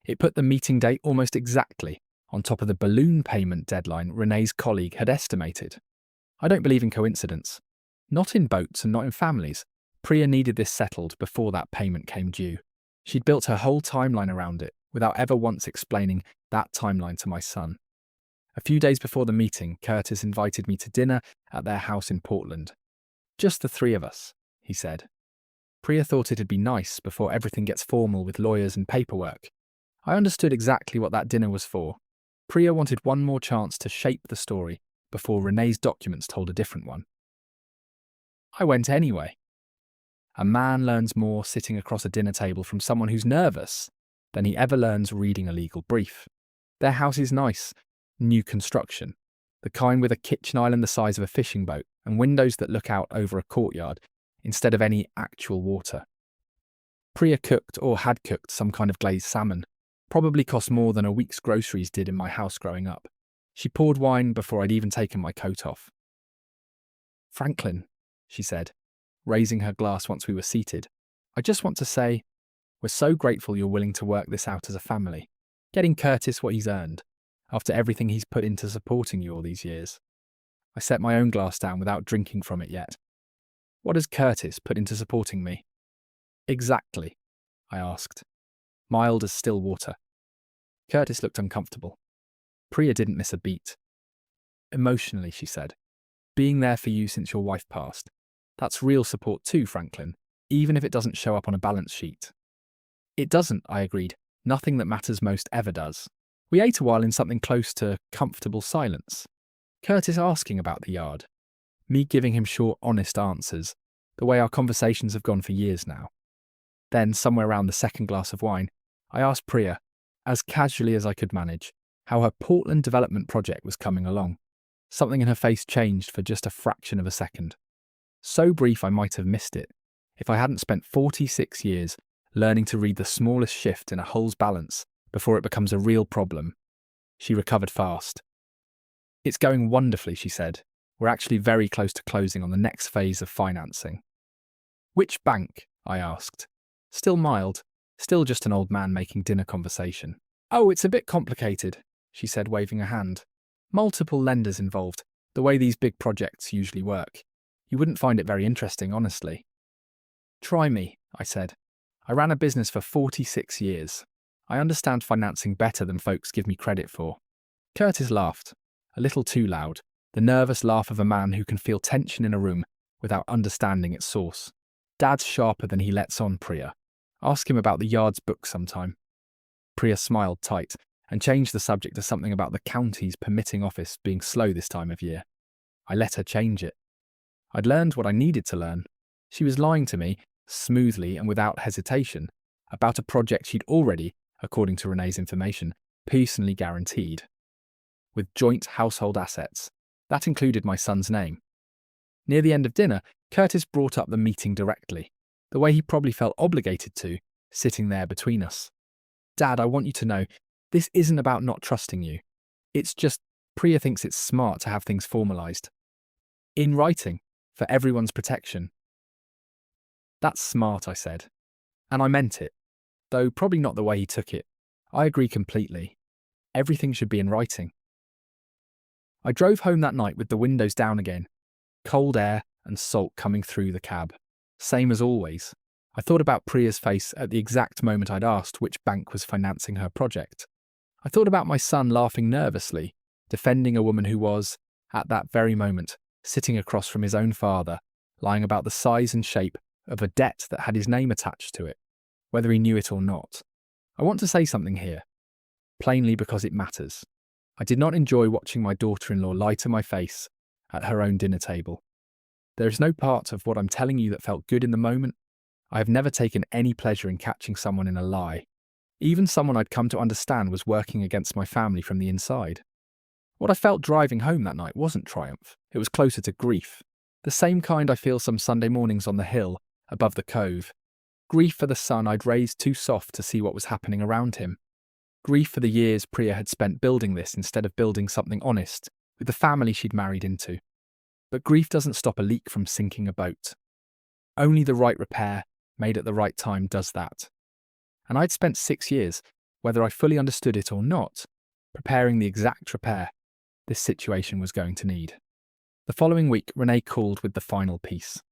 It put the meeting date almost exactly on top of the balloon payment deadline Renee's colleague had estimated. I don't believe in coincidence. Not in boats and not in families. Priya needed this settled before that payment came due. She'd built her whole timeline around it without ever once explaining that timeline to my son. A few days before the meeting, Curtis invited me to dinner at their house in Portland. Just the three of us, he said. Priya thought it'd be nice before everything gets formal with lawyers and paperwork. I understood exactly what that dinner was for. Priya wanted one more chance to shape the story before Renee's documents told a different one. I went anyway. A man learns more sitting across a dinner table from someone who's nervous than he ever learns reading a legal brief. Their house is nice, new construction, the kind with a kitchen island the size of a fishing boat and windows that look out over a courtyard instead of any actual water. Priya cooked or had cooked some kind of glazed salmon. Probably cost more than a week's groceries did in my house growing up. She poured wine before I'd even taken my coat off. Franklin, she said, raising her glass once we were seated, I just want to say, we're so grateful you're willing to work this out as a family, getting Curtis what he's earned, after everything he's put into supporting you all these years. I set my own glass down without drinking from it yet. What has Curtis put into supporting me? Exactly, I asked, mild as still water. Curtis looked uncomfortable. Priya didn't miss a beat. Emotionally, she said, being there for you since your wife passed. That's real support too, Franklin, even if it doesn't show up on a balance sheet. It doesn't, I agreed. Nothing that matters most ever does. We ate a while in something close to comfortable silence. Curtis asking about the yard. Me giving him short, honest answers, the way our conversations have gone for years now. Then, somewhere around the second glass of wine, I asked Priya, as casually as I could manage, how her Portland development project was coming along. Something in her face changed for just a fraction of a second. So brief I might have missed it, if I hadn't spent 46 years learning to read the smallest shift in a whole's balance before it becomes a real problem. She recovered fast. It's going wonderfully, she said. We're actually very close to closing on the next phase of financing. Which bank? I asked. Still mild, still just an old man making dinner conversation. "Oh, it's a bit complicated," she said, waving a hand. "Multiple lenders involved, the way these big projects usually work. You wouldn't find it very interesting, honestly." "Try me," I said. "I ran a business for 46 years. I understand financing better than folks give me credit for." Curtis laughed, a little too loud, the nervous laugh of a man who can feel tension in a room without understanding its source. "Dad's sharper than he lets on, Priya. Ask him about the Yard's book sometime." Priya smiled tight and changed the subject to something about the county's permitting office being slow this time of year. I let her change it. I'd learned what I needed to learn. She was lying to me, smoothly and without hesitation, about a project she'd already, according to Renee's information, personally guaranteed. With joint household assets. That included my son's name. Near the end of dinner, Curtis brought up the meeting directly, the way he probably felt obligated to, sitting there between us. "Dad, I want you to know, this isn't about not trusting you. It's just, Priya thinks it's smart to have things formalised. In writing, for everyone's protection." "That's smart," I said. And I meant it, though probably not the way he took it. I agree completely. Everything should be in writing. I drove home that night with the windows down again, cold air and salt coming through the cab. Same as always. I thought about Priya's face at the exact moment I'd asked which bank was financing her project. I thought about my son laughing nervously, defending a woman who was, at that very moment, sitting across from his own father, lying about the size and shape of a debt that had his name attached to it, whether he knew it or not. I want to say something here, plainly because it matters. I did not enjoy watching my daughter-in-law lie to my face at her own dinner table. There is no part of what I'm telling you that felt good in the moment. I have never taken any pleasure in catching someone in a lie. Even someone I'd come to understand was working against my family from the inside. What I felt driving home that night wasn't triumph. It was closer to grief. The same kind I feel some Sunday mornings on the hill above the cove. Grief for the son I'd raised too soft to see what was happening around him. Grief for the years Priya had spent building this instead of building something honest with the family she'd married into. But grief doesn't stop a leak from sinking a boat. Only the right repair, made at the right time, does that. And I'd spent 6 years, whether I fully understood it or not, preparing the exact repair this situation was going to need. The following week, Renee called with the final piece.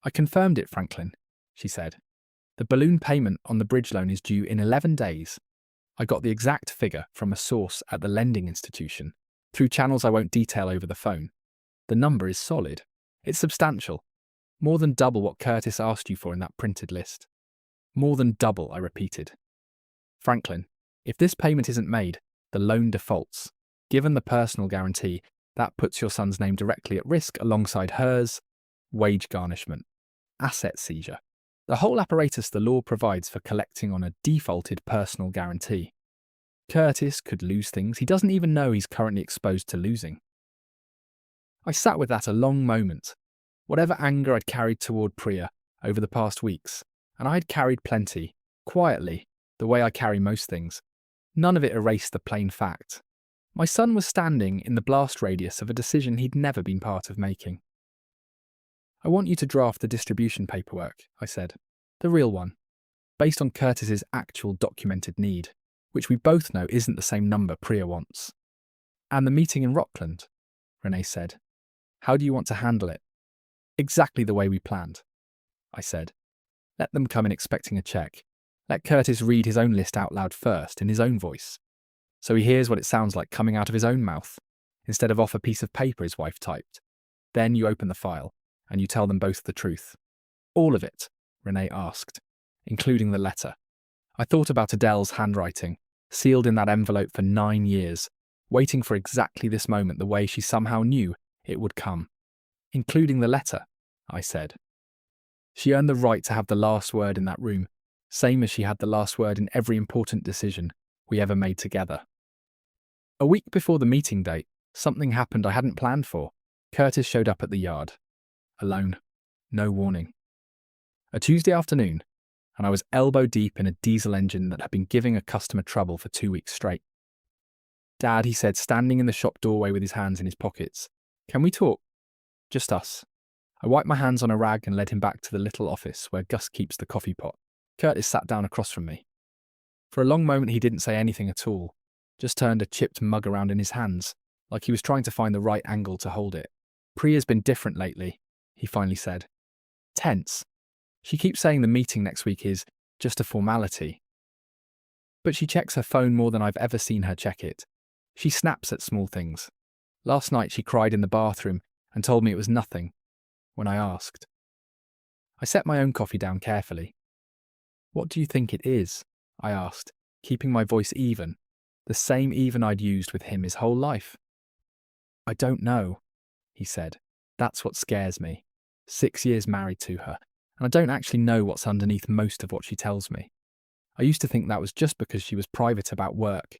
"I confirmed it, Franklin," she said. "The balloon payment on the bridge loan is due in 11 days. I got the exact figure from a source at the lending institution, through channels I won't detail over the phone. The number is solid. It's substantial. More than double what Curtis asked you for in that printed list. More than double," I repeated. "Franklin, if this payment isn't made, the loan defaults. Given the personal guarantee, that puts your son's name directly at risk alongside hers, wage garnishment, asset seizure. The whole apparatus the law provides for collecting on a defaulted personal guarantee. Curtis could lose things he doesn't even know he's currently exposed to losing." I sat with that a long moment. Whatever anger I'd carried toward Priya over the past weeks, and I had carried plenty, quietly, the way I carry most things, none of it erased the plain fact. My son was standing in the blast radius of a decision he'd never been part of making. "I want you to draft the distribution paperwork," I said. "The real one, based on Curtis's actual documented need, which we both know isn't the same number Priya wants." "And the meeting in Rockland," Renee said. "How do you want to handle it?" "Exactly the way we planned," I said. "Let them come in expecting a check. Let Curtis read his own list out loud first, in his own voice, so he hears what it sounds like coming out of his own mouth, instead of off a piece of paper his wife typed. Then you open the file, and you tell them both the truth." "All of it?" Renee asked, "including the letter." I thought about Adele's handwriting, sealed in that envelope for 9 years, waiting for exactly this moment the way she somehow knew it would come. "Including the letter," I said. She earned the right to have the last word in that room, same as she had the last word in every important decision we ever made together. A week before the meeting date, something happened I hadn't planned for. Curtis showed up at the Yard. Alone. No warning. A Tuesday afternoon, and I was elbow deep in a diesel engine that had been giving a customer trouble for 2 weeks straight. "Dad," he said, standing in the shop doorway with his hands in his pockets. "Can we talk?" "Just us." I wiped my hands on a rag and led him back to the little office where Gus keeps the coffee pot. Curtis sat down across from me. For a long moment he didn't say anything at all, just turned a chipped mug around in his hands, like he was trying to find the right angle to hold it. Priya's been different lately, he finally said. Tense. She keeps saying the meeting next week is just a formality. But she checks her phone more than I've ever seen her check it. She snaps at small things. Last night she cried in the bathroom and told me it was nothing, when I asked. I set my own coffee down carefully. What do you think it is? I asked, keeping my voice even, the same even I'd used with him his whole life. I don't know, he said. That's what scares me. 6 years married to her, and I don't actually know what's underneath most of what she tells me. I used to think that was just because she was private about work.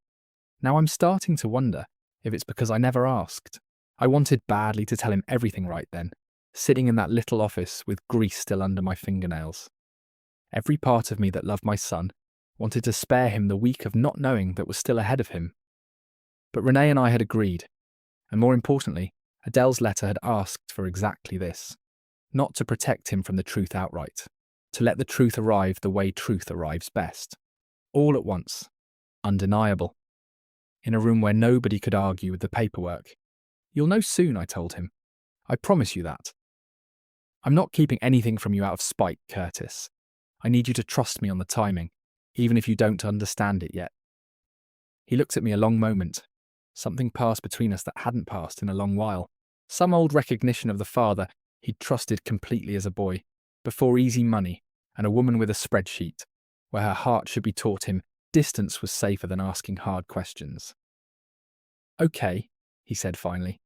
Now I'm starting to wonder if it's because I never asked. I wanted badly to tell him everything right then, sitting in that little office with grease still under my fingernails. Every part of me that loved my son wanted to spare him the week of not knowing that was still ahead of him. But Renee and I had agreed, and more importantly, Adele's letter had asked for exactly this. Not to protect him from the truth outright, to let the truth arrive the way truth arrives best. All at once. Undeniable. In a room where nobody could argue with the paperwork. You'll know soon, I told him. I promise you that. I'm not keeping anything from you out of spite, Curtis. I need you to trust me on the timing, even if you don't understand it yet. He looked at me a long moment. Something passed between us that hadn't passed in a long while. Some old recognition of the father he'd trusted completely as a boy, before easy money and a woman with a spreadsheet, where her heart should be taught him distance was safer than asking hard questions. Okay, he said finally.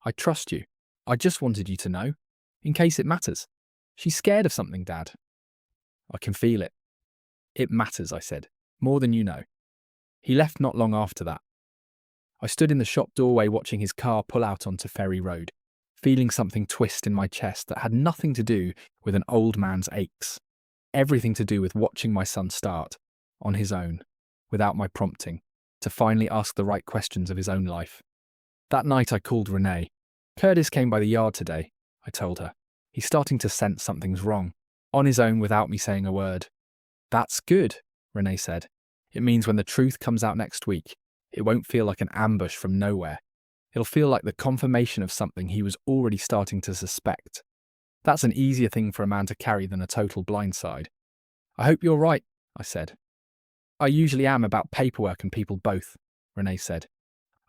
I trust you. I just wanted you to know, in case it matters. She's scared of something, Dad. I can feel it. It matters, I said, more than you know. He left not long after that. I stood in the shop doorway watching his car pull out onto Ferry Road, feeling something twist in my chest that had nothing to do with an old man's aches. Everything to do with watching my son start, on his own, without my prompting, to finally ask the right questions of his own life. That night I called Renee. Curtis came by the yard today, I told her. He's starting to sense something's wrong, on his own without me saying a word. That's good, Renee said. It means when the truth comes out next week, it won't feel like an ambush from nowhere. It'll feel like the confirmation of something he was already starting to suspect. That's an easier thing for a man to carry than a total blindside. I hope you're right, I said. I usually am about paperwork and people both, Renee said.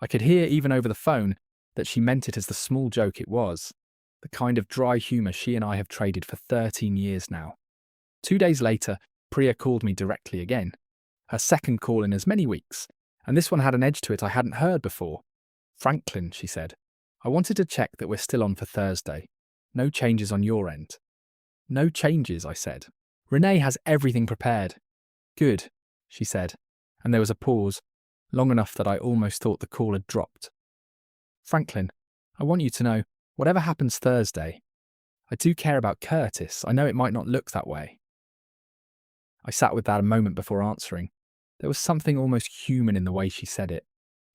I could hear even over the phone that she meant it as the small joke it was, the kind of dry humour she and I have traded for 13 years now. 2 days later, Priya called me directly again. Her second call in as many weeks, and this one had an edge to it I hadn't heard before. Franklin, she said, I wanted to check that we're still on for Thursday. No changes on your end. No changes, I said. Renee has everything prepared. Good, she said, and there was a pause, long enough that I almost thought the call had dropped. Franklin, I want you to know, whatever happens Thursday, I do care about Curtis. I know it might not look that way. I sat with that a moment before answering. There was something almost human in the way she said it.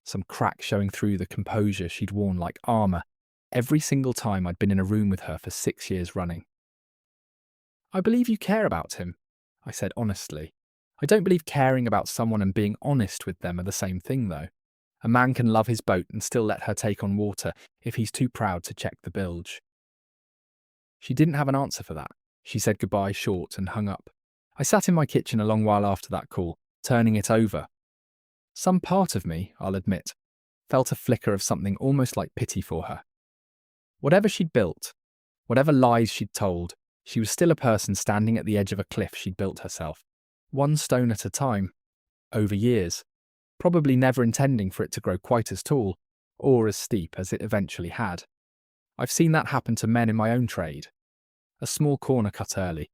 Some crack showing through the composure she'd worn like armour every single time I'd been in a room with her for 6 years running. I believe you care about him, I said honestly. I don't believe caring about someone and being honest with them are the same thing, though. A man can love his boat and still let her take on water if he's too proud to check the bilge. She didn't have an answer for that. She said goodbye short and hung up. I sat in my kitchen a long while after that call, turning it over. Some part of me, I'll admit, felt a flicker of something almost like pity for her. Whatever she'd built, whatever lies she'd told, she was still a person standing at the edge of a cliff she'd built herself, one stone at a time, over years, probably never intending for it to grow quite as tall or as steep as it eventually had. I've seen that happen to men in my own trade. A small corner cut early,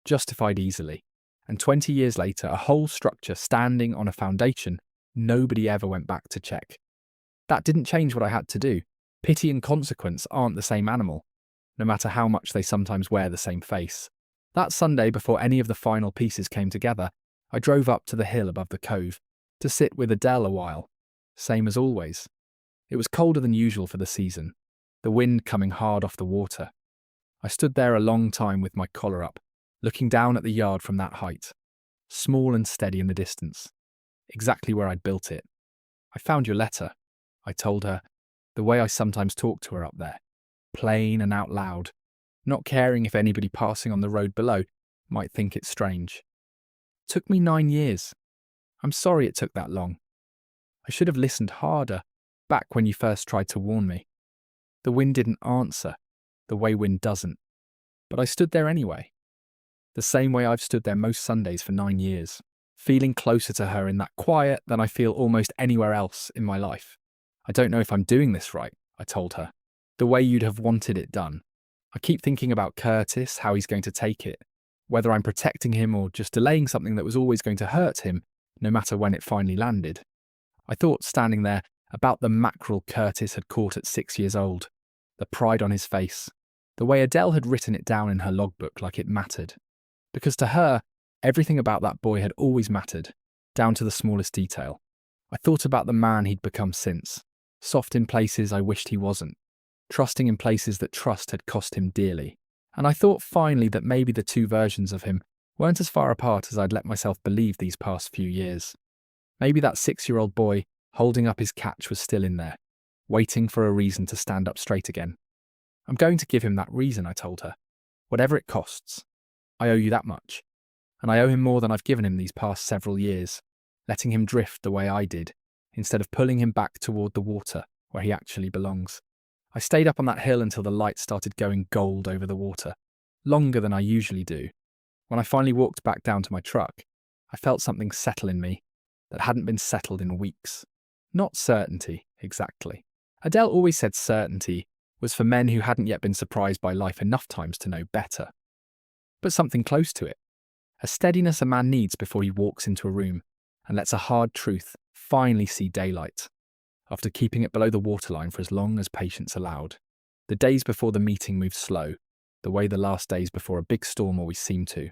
justified easily, and 20 years later a whole structure standing on a foundation nobody ever went back to check. That didn't change what I had to do. Pity and consequence aren't the same animal, no matter how much they sometimes wear the same face. That Sunday, before any of the final pieces came together, I drove up to the hill above the cove to sit with Adele a while, same as always. It was colder than usual for the season, the wind coming hard off the water. I stood there a long time with my collar up, looking down at the yard from that height, small and steady in the distance, exactly where I'd built it. I found your letter, I told her, the way I sometimes talk to her up there, plain and out loud, not caring if anybody passing on the road below might think it strange. It took me 9 years. I'm sorry it took that long. I should have listened harder, back when you first tried to warn me. The wind didn't answer, the way wind doesn't. But I stood there anyway. The same way I've stood there most Sundays for 9 years, feeling closer to her in that quiet than I feel almost anywhere else in my life. I don't know if I'm doing this right, I told her, the way you'd have wanted it done. I keep thinking about Curtis, how he's going to take it, whether I'm protecting him or just delaying something that was always going to hurt him, no matter when it finally landed. I thought, standing there, about the mackerel Curtis had caught at 6 years old, the pride on his face, the way Adele had written it down in her logbook like it mattered. Because to her, everything about that boy had always mattered, down to the smallest detail. I thought about the man he'd become since, soft in places I wished he wasn't, trusting in places that trust had cost him dearly. And I thought finally that maybe the two versions of him weren't as far apart as I'd let myself believe these past few years. Maybe that 6-year-old boy holding up his catch was still in there, waiting for a reason to stand up straight again. I'm going to give him that reason, I told her, whatever it costs. I owe you that much, and I owe him more than I've given him these past several years, letting him drift the way I did, instead of pulling him back toward the water where he actually belongs. I stayed up on that hill until the light started going gold over the water, longer than I usually do. When I finally walked back down to my truck, I felt something settle in me that hadn't been settled in weeks. Not certainty, exactly. Adele always said certainty was for men who hadn't yet been surprised by life enough times to know better. But something close to it. A steadiness a man needs before he walks into a room and lets a hard truth finally see daylight, after keeping it below the waterline for as long as patience allowed. The days before the meeting moved slow, the way the last days before a big storm always seemed to.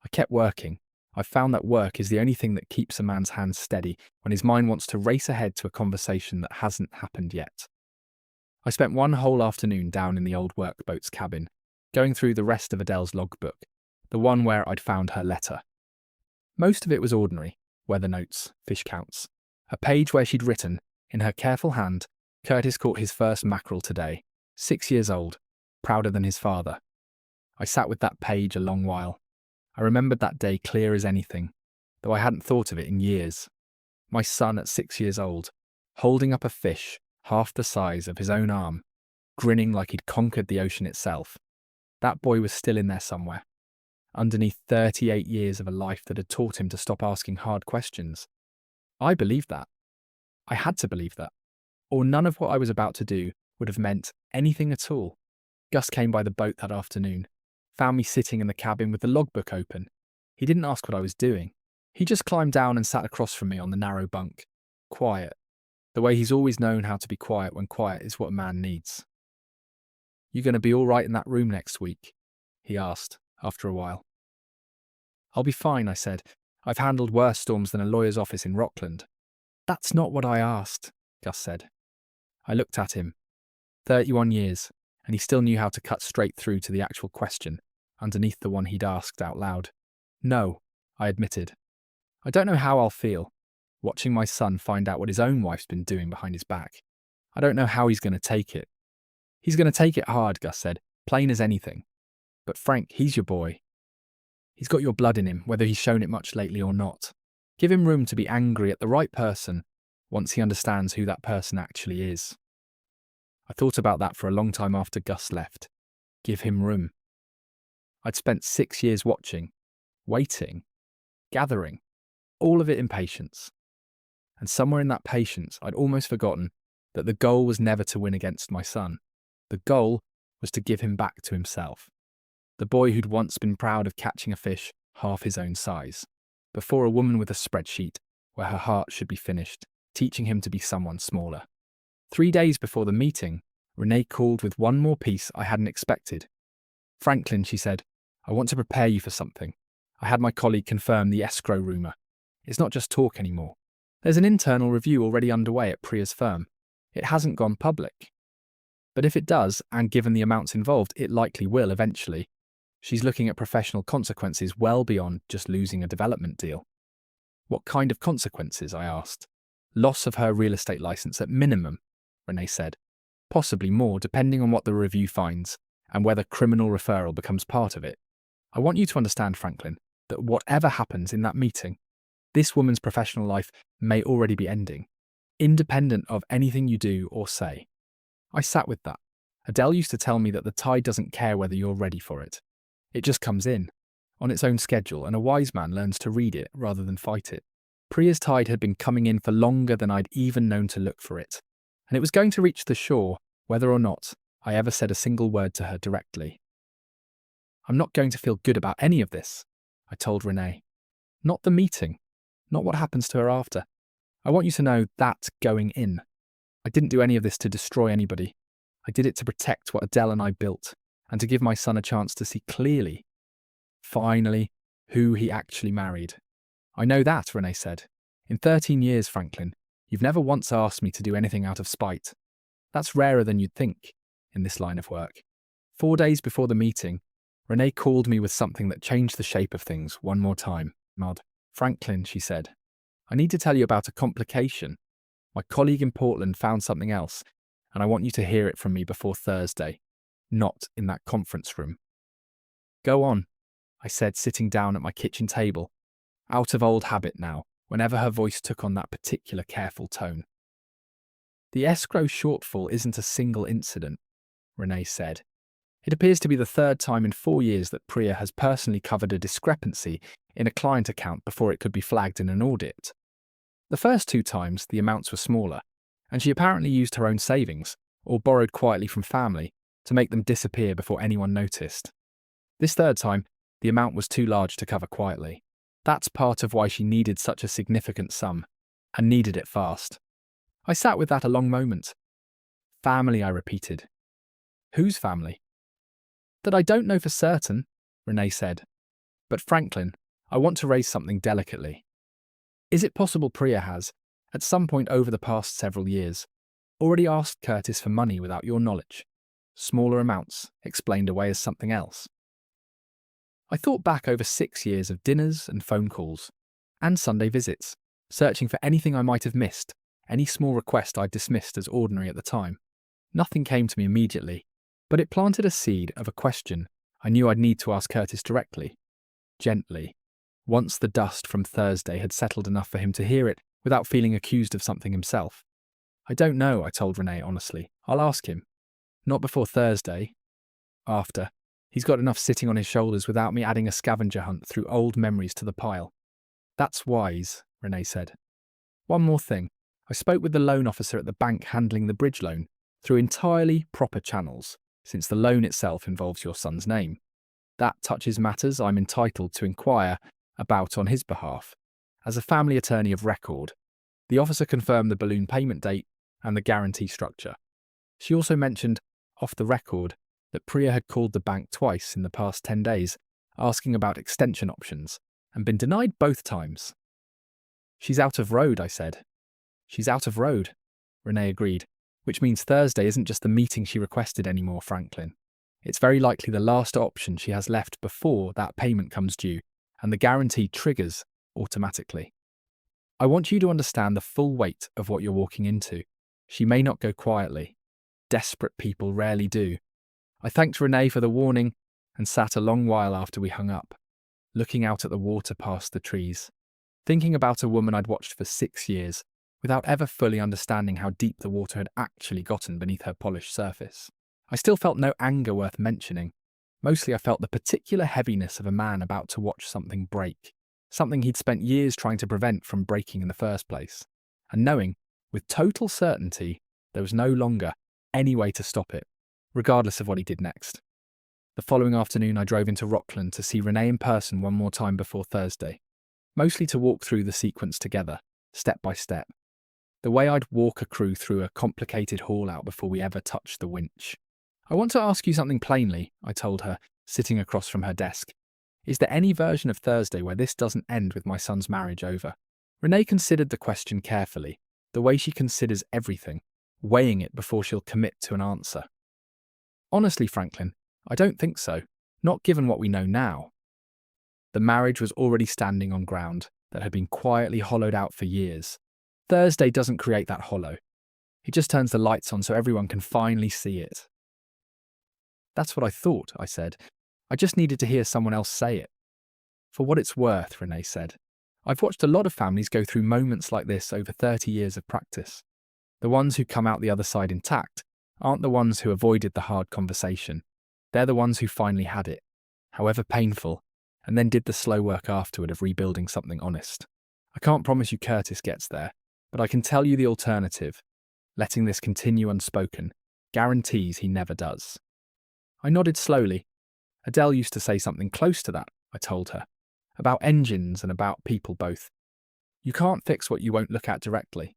I kept working. I've found that work is the only thing that keeps a man's hands steady when his mind wants to race ahead to a conversation that hasn't happened yet. I spent one whole afternoon down in the old workboat's cabin, going through the rest of Adele's logbook, the one where I'd found her letter. Most of it was ordinary, weather notes, fish counts. A page where she'd written, in her careful hand, Curtis caught his first mackerel today, 6 years old, prouder than his father. I sat with that page a long while. I remembered that day clear as anything, though I hadn't thought of it in years. My son at 6 years old, holding up a fish half the size of his own arm, grinning like he'd conquered the ocean itself. That boy was still in there somewhere, underneath 38 years of a life that had taught him to stop asking hard questions. I believed that. I had to believe that, or none of what I was about to do would have meant anything at all. Gus came by the boat that afternoon, found me sitting in the cabin with the logbook open. He didn't ask what I was doing. He just climbed down and sat across from me on the narrow bunk, quiet, the way he's always known how to be quiet when quiet is what a man needs. "You going to be all right in that room next week?" he asked, after a while. "I'll be fine," I said. "I've handled worse storms than a lawyer's office in Rockland." "That's not what I asked," Gus said. I looked at him. 31 years, and he still knew how to cut straight through to the actual question, underneath the one he'd asked out loud. "No," I admitted. "I don't know how I'll feel, watching my son find out what his own wife's been doing behind his back. I don't know how he's going to take it." "He's going to take it hard," Gus said, "plain as anything. But Frank, he's your boy. He's got your blood in him, whether he's shown it much lately or not. Give him room to be angry at the right person once he understands who that person actually is." I thought about that for a long time after Gus left. Give him room. I'd spent 6 years watching, waiting, gathering, all of it in patience. And somewhere in that patience, I'd almost forgotten that the goal was never to win against my son. The goal was to give him back to himself. The boy who'd once been proud of catching a fish half his own size, before a woman with a spreadsheet where her heart should be finished, teaching him to be someone smaller. 3 days before the meeting, Renee called with one more piece I hadn't expected. "Franklin," she said, "I want to prepare you for something. I had my colleague confirm the escrow rumour. It's not just talk anymore. There's an internal review already underway at Priya's firm. It hasn't gone public. But if it does, and given the amounts involved, it likely will eventually, She's looking at professional consequences well beyond just losing a development deal. What kind of consequences? I asked. Loss of her real estate license at minimum, Renee said. Possibly more, depending on what the review finds and whether criminal referral becomes part of it. I want you to understand, Franklin, that whatever happens in that meeting, this woman's professional life may already be ending, independent of anything you do or say. I sat with that. Adele used to tell me that the tide doesn't care whether you're ready for it. It just comes in, on its own schedule, and a wise man learns to read it rather than fight it. Priya's tide had been coming in for longer than I'd even known to look for it, and it was going to reach the shore, whether or not I ever said a single word to her directly. I'm not going to feel good about any of this, I told Renee. Not the meeting, not what happens to her after. I want you to know that going in. I didn't do any of this to destroy anybody. I did it to protect what Adele and I built, and to give my son a chance to see clearly, finally, who he actually married. I know that, Renee said. In 13 years, Franklin, you've never once asked me to do anything out of spite. That's rarer than you'd think in this line of work. 4 days before the meeting, Renee called me with something that changed the shape of things one more time. Franklin, she said, I need to tell you about a complication. My colleague in Portland found something else, and I want you to hear it from me before Thursday, not in that conference room. Go on, I said, sitting down at my kitchen table, out of old habit now, whenever her voice took on that particular careful tone. The escrow shortfall isn't a single incident, Renee said. It appears to be the third time in 4 years that Priya has personally covered a discrepancy in a client account before it could be flagged in an audit. The first 2 times, the amounts were smaller, and she apparently used her own savings, or borrowed quietly from family, to make them disappear before anyone noticed. This third time, the amount was too large to cover quietly. That's part of why she needed such a significant sum, and needed it fast. I sat with that a long moment. Family, I repeated. Whose family? That I don't know for certain, Renee said. But Franklin, I want to raise something delicately. Is it possible Priya has, at some point over the past several years, already asked Curtis for money without your knowledge? Smaller amounts, explained away as something else. I thought back over 6 years of dinners and phone calls, and Sunday visits, searching for anything I might have missed, any small request I'd dismissed as ordinary at the time. Nothing came to me immediately, but it planted a seed of a question I knew I'd need to ask Curtis directly, gently, once the dust from Thursday had settled enough for him to hear it without feeling accused of something himself. I don't know, I told Renee honestly. I'll ask him. Not before Thursday. After. He's got enough sitting on his shoulders without me adding a scavenger hunt through old memories to the pile. That's wise, Renee said. One more thing. I spoke with the loan officer at the bank handling the bridge loan through entirely proper channels, since the loan itself involves your son's name. That touches matters I'm entitled to inquire about on his behalf. As a family attorney of record, the officer confirmed the balloon payment date and the guarantee structure. She also mentioned, off the record, that Priya had called the bank twice in the past 10 days, asking about extension options, and been denied both times. She's out of road, I said. She's out of road, Renee agreed, which means Thursday isn't just the meeting she requested anymore, Franklin. It's very likely the last option she has left before that payment comes due, and the guarantee triggers automatically. I want you to understand the full weight of what you're walking into. She may not go quietly. Desperate people rarely do. I thanked Renee for the warning and sat a long while after we hung up, looking out at the water past the trees, thinking about a woman I'd watched for 6 years, without ever fully understanding how deep the water had actually gotten beneath her polished surface. I still felt no anger worth mentioning. Mostly I felt the particular heaviness of a man about to watch something break, something he'd spent years trying to prevent from breaking in the first place, and knowing, with total certainty, there was no longer any way to stop it, regardless of what he did next. The following afternoon I drove into Rockland to see Renee in person one more time before Thursday, mostly to walk through the sequence together, step by step, the way I'd walk a crew through a complicated haul-out before we ever touched the winch. I want to ask you something plainly, I told her, sitting across from her desk. Is there any version of Thursday where this doesn't end with my son's marriage over? Renee considered the question carefully, the way she considers everything, weighing it before she'll commit to an answer. Honestly, Franklin, I don't think so. Not given what we know now. The marriage was already standing on ground that had been quietly hollowed out for years. Thursday doesn't create that hollow. He just turns the lights on so everyone can finally see it. That's what I thought, I said. I just needed to hear someone else say it. For what it's worth, Renee said. I've watched a lot of families go through moments like this over 30 years of practice. The ones who come out the other side intact aren't the ones who avoided the hard conversation. They're the ones who finally had it, however painful, and then did the slow work afterward of rebuilding something honest. I can't promise you Curtis gets there, but I can tell you the alternative. Letting this continue unspoken guarantees he never does. I nodded slowly. Adele used to say something close to that, I told her, about engines and about people both. You can't fix what you won't look at directly.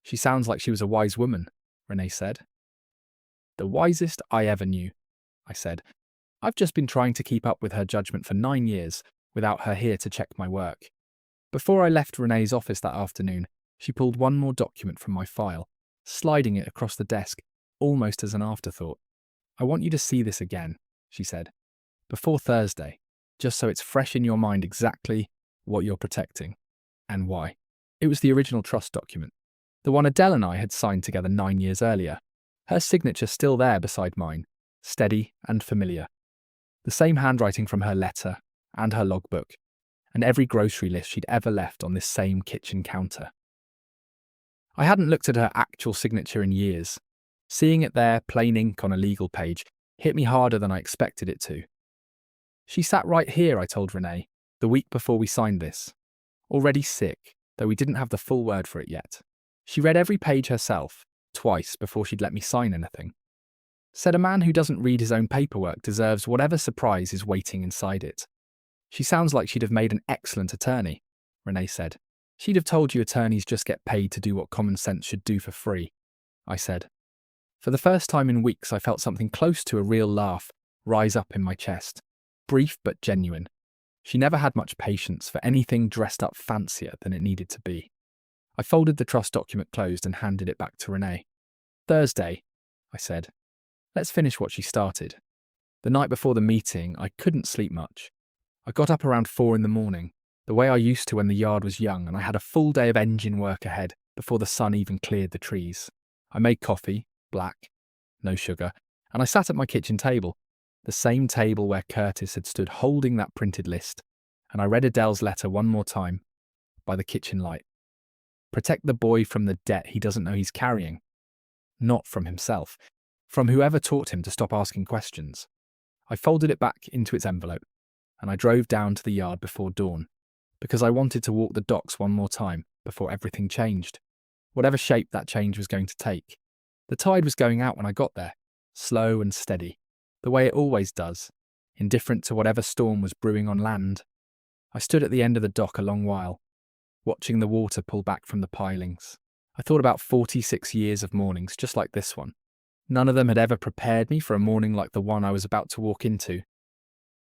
She sounds like she was a wise woman, Renee said. The wisest I ever knew, I said. I've just been trying to keep up with her judgment for 9 years without her here to check my work. Before I left Renee's office that afternoon, she pulled one more document from my file, sliding it across the desk, almost as an afterthought. I want you to see this again, she said, before Thursday, just so it's fresh in your mind exactly what you're protecting and why. It was the original trust document, the one Adele and I had signed together 9 years earlier. Her signature still there beside mine, steady and familiar. The same handwriting from her letter and her logbook, and every grocery list she'd ever left on this same kitchen counter. I hadn't looked at her actual signature in years. Seeing it there, plain ink on a legal page, hit me harder than I expected it to. She sat right here, I told Renee, the week before we signed this. Already sick, though we didn't have the full word for it yet. She read every page herself, twice before she'd let me sign anything. Said a man who doesn't read his own paperwork deserves whatever surprise is waiting inside it. She sounds like she'd have made an excellent attorney, Renee said. She'd have told you attorneys just get paid to do what common sense should do for free, I said. For the first time in weeks, I felt something close to a real laugh rise up in my chest. Brief but genuine. She never had much patience for anything dressed up fancier than it needed to be. I folded the trust document closed and handed it back to Renee. Thursday, I said. Let's finish what she started. The night before the meeting, I couldn't sleep much. I got up around 4 in the morning, the way I used to when the yard was young, and I had a full day of engine work ahead before the sun even cleared the trees. I made coffee, black, no sugar, and I sat at my kitchen table, the same table where Curtis had stood holding that printed list, and I read Adele's letter one more time, by the kitchen light. Protect the boy from the debt he doesn't know he's carrying. Not from himself, from whoever taught him to stop asking questions. I folded it back into its envelope, and I drove down to the yard before dawn, because I wanted to walk the docks one more time before everything changed, whatever shape that change was going to take. The tide was going out when I got there, slow and steady, the way it always does, indifferent to whatever storm was brewing on land. I stood at the end of the dock a long while, watching the water pull back from the pilings. I thought about 46 years of mornings just like this one. None of them had ever prepared me for a morning like the one I was about to walk into.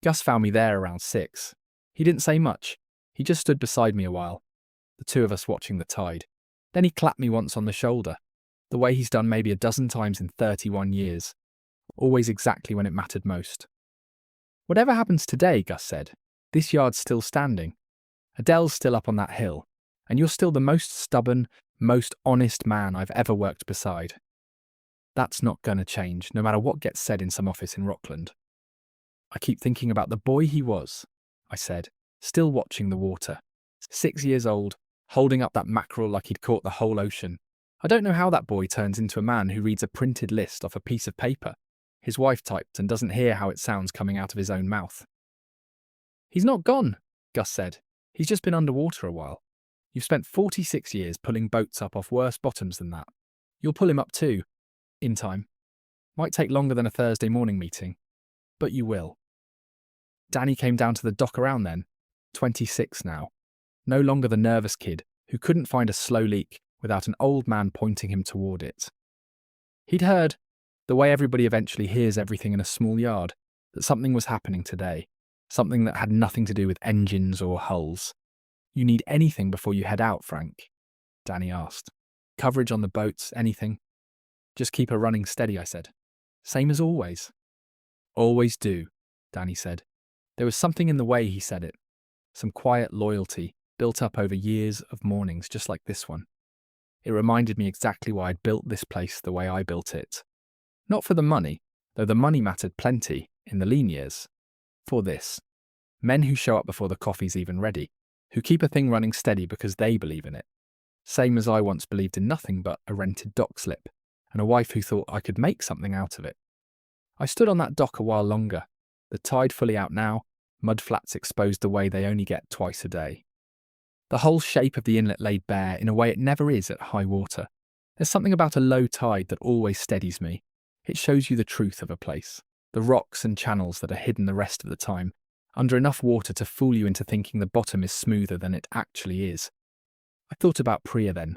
Gus found me there around 6. He didn't say much. He just stood beside me a while, the two of us watching the tide. Then he clapped me once on the shoulder, the way he's done maybe a dozen times in 31 years, always exactly when it mattered most. Whatever happens today, Gus said, this yard's still standing. Adele's still up on that hill, and you're still the most stubborn, most honest man I've ever worked beside. That's not gonna change, no matter what gets said in some office in Rockland. I keep thinking about the boy he was, I said, still watching the water. 6 years old, holding up that mackerel like he'd caught the whole ocean. I don't know how that boy turns into a man who reads a printed list off a piece of paper his wife typed and doesn't hear how it sounds coming out of his own mouth. He's not gone, Gus said. He's just been underwater a while. You've spent 46 years pulling boats up off worse bottoms than that. You'll pull him up too, in time. Might take longer than a Thursday morning meeting, but you will. Danny came down to the dock around then, 26 now. No longer the nervous kid who couldn't find a slow leak without an old man pointing him toward it. He'd heard, the way everybody eventually hears everything in a small yard, that something was happening today, something that had nothing to do with engines or hulls. You need anything before you head out, Frank? Danny asked. Coverage on the boats, anything? Just keep her running steady, I said. Same as always. Always do, Danny said. There was something in the way he said it, some quiet loyalty built up over years of mornings just like this one. It reminded me exactly why I'd built this place the way I built it. Not for the money, though the money mattered plenty in the lean years. For this. Men who show up before the coffee's even ready, who keep a thing running steady because they believe in it. Same as I once believed in nothing but a rented dock slip, and a wife who thought I could make something out of it. I stood on that dock a while longer, the tide fully out now, mud flats exposed the way they only get twice a day. The whole shape of the inlet laid bare in a way it never is at high water. There's something about a low tide that always steadies me. It shows you the truth of a place, the rocks and channels that are hidden the rest of the time, under enough water to fool you into thinking the bottom is smoother than it actually is. I thought about Priya then,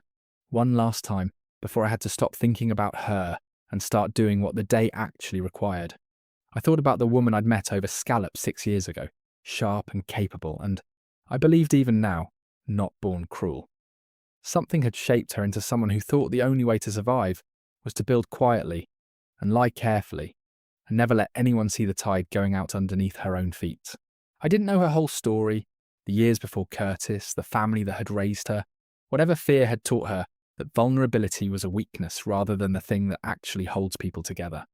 one last time, before I had to stop thinking about her and start doing what the day actually required. I thought about the woman I'd met over Scallop 6 years ago, sharp and capable, and, I believed even now, not born cruel. Something had shaped her into someone who thought the only way to survive was to build quietly and lie carefully and never let anyone see the tide going out underneath her own feet. I didn't know her whole story, the years before Curtis, the family that had raised her, whatever fear had taught her that vulnerability was a weakness rather than the thing that actually holds people together.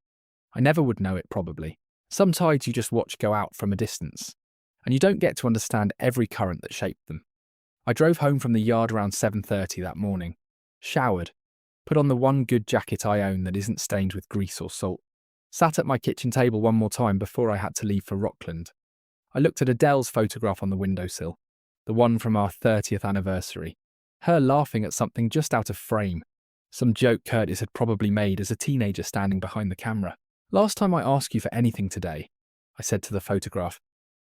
I never would know it, probably. Some tides you just watch go out from a distance, and you don't get to understand every current that shaped them. I drove home from the yard around 7:30 that morning, showered, put on the one good jacket I own that isn't stained with grease or salt, sat at my kitchen table one more time before I had to leave for Rockland. I looked at Adele's photograph on the windowsill, the one from our 30th anniversary, her laughing at something just out of frame, some joke Curtis had probably made as a teenager standing behind the camera. Last time I ask you for anything today, I said to the photograph,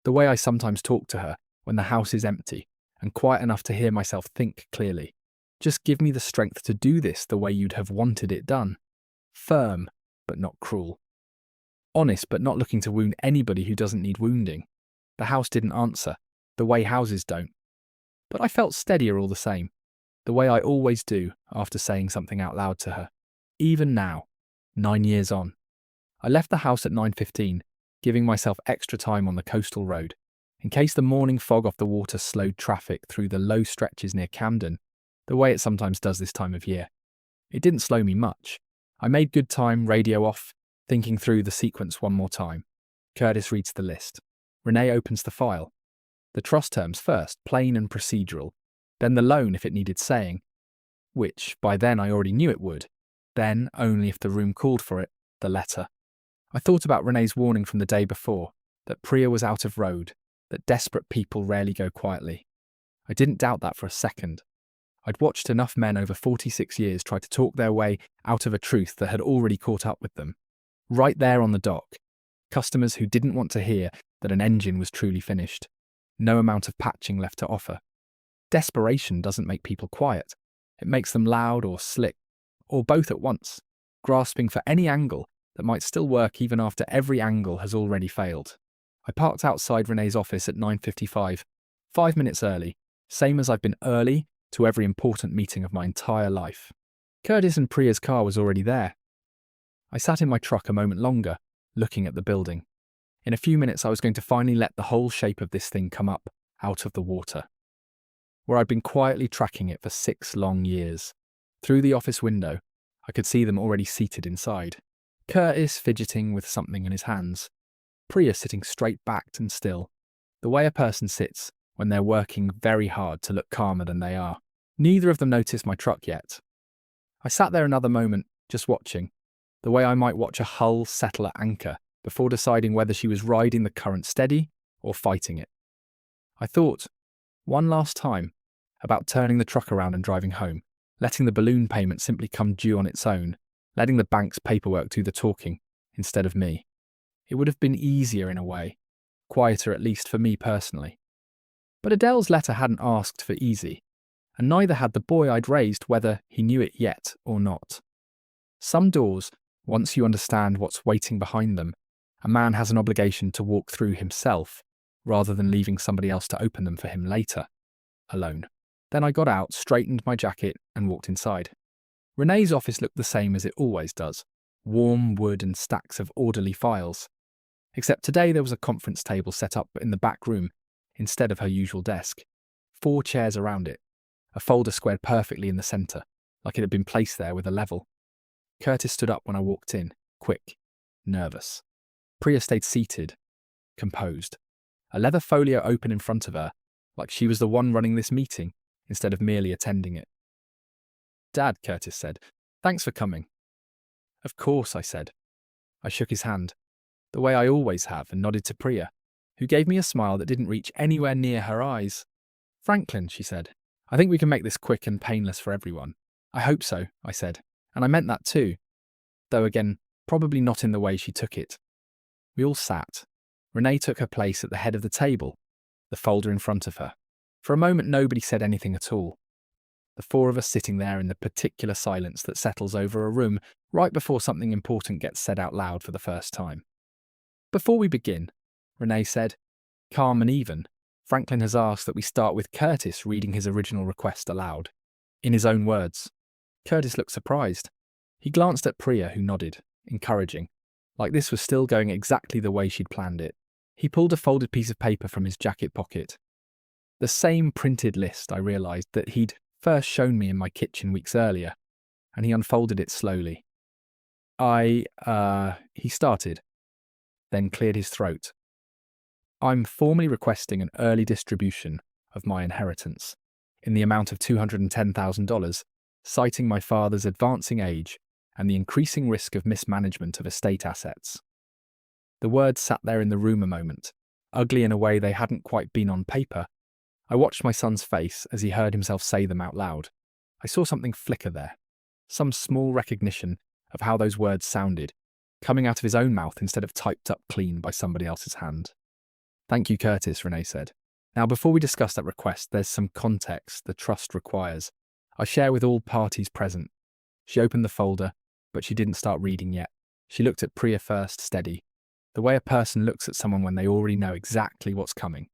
the way I sometimes talk to her when the house is empty and quiet enough to hear myself think clearly. Just give me the strength to do this the way you'd have wanted it done. Firm, but not cruel. Honest, but not looking to wound anybody who doesn't need wounding. The house didn't answer, the way houses don't. But I felt steadier all the same, the way I always do after saying something out loud to her. Even now, 9 years on. I left the house at 9:15, giving myself extra time on the coastal road, in case the morning fog off the water slowed traffic through the low stretches near Camden, the way it sometimes does this time of year. It didn't slow me much. I made good time, radio off, thinking through the sequence one more time. Curtis reads the list. Renee opens the file. The trust terms first, plain and procedural, then the loan if it needed saying, which by then I already knew it would, then, only if the room called for it, the letter. I thought about Renee's warning from the day before, that Priya was out of road, that desperate people rarely go quietly. I didn't doubt that for a second. I'd watched enough men over 46 years try to talk their way out of a truth that had already caught up with them. Right there on the dock, customers who didn't want to hear that an engine was truly finished. No amount of patching left to offer. Desperation doesn't make people quiet. It makes them loud or slick, or both at once, grasping for any angle that might still work even after every angle has already failed. I parked outside Renee's office at 9:55, 5 minutes early, same as I've been early to every important meeting of my entire life. Curtis and Priya's car was already there. I sat in my truck a moment longer, looking at the building. In a few minutes I was going to finally let the whole shape of this thing come up, out of the water. Where I'd been quietly tracking it for 6 long years. Through the office window, I could see them already seated inside. Curtis fidgeting with something in his hands. Priya sitting straight-backed and still, the way a person sits when they're working very hard to look calmer than they are. Neither of them noticed my truck yet. I sat there another moment, just watching, the way I might watch a hull settle at anchor before deciding whether she was riding the current steady or fighting it. I thought, one last time, about turning the truck around and driving home, letting the balloon payment simply come due on its own, letting the bank's paperwork do the talking instead of me. It would have been easier in a way, quieter at least for me personally. But Adele's letter hadn't asked for easy, and neither had the boy I'd raised whether he knew it yet or not. Some doors, once you understand what's waiting behind them, a man has an obligation to walk through himself, rather than leaving somebody else to open them for him later, alone. Then I got out, straightened my jacket, and walked inside. Renee's office looked the same as it always does, warm wood and stacks of orderly files. Except today there was a conference table set up in the back room instead of her usual desk. 4 chairs around it, a folder squared perfectly in the centre, like it had been placed there with a level. Curtis stood up when I walked in, quick, nervous. Priya stayed seated, composed, a leather folio open in front of her, like she was the one running this meeting instead of merely attending it. "Dad," Curtis said, "thanks for coming." "Of course," I said. I shook his hand, the way I always have, and nodded to Priya, who gave me a smile that didn't reach anywhere near her eyes. "Franklin," she said, "I think we can make this quick and painless for everyone." "I hope so," I said, and I meant that too, though again, probably not in the way she took it. We all sat. Renee took her place at the head of the table, the folder in front of her. For a moment, nobody said anything at all. The 4 of us sitting there in the particular silence that settles over a room right before something important gets said out loud for the first time. "Before we begin," Renee said, calm and even, "Franklin has asked that we start with Curtis reading his original request aloud, in his own words." Curtis looked surprised. He glanced at Priya, who nodded, encouraging, like this was still going exactly the way she'd planned it. He pulled a folded piece of paper from his jacket pocket. The same printed list, I realised, that he'd first shown me in my kitchen weeks earlier, and he unfolded it slowly. He started, then cleared his throat. "I'm formally requesting an early distribution of my inheritance in the amount of $210,000, citing my father's advancing age and the increasing risk of mismanagement of estate assets." The words sat there in the room a moment, ugly in a way they hadn't quite been on paper. I watched my son's face as he heard himself say them out loud. I saw something flicker there, some small recognition of how those words sounded, coming out of his own mouth instead of typed up clean by somebody else's hand. "Thank you, Curtis," Renee said. "Now, before we discuss that request, there's some context the trust requires. I share with all parties present." She opened the folder, but she didn't start reading yet. She looked at Priya first, steady, the way a person looks at someone when they already know exactly what's coming,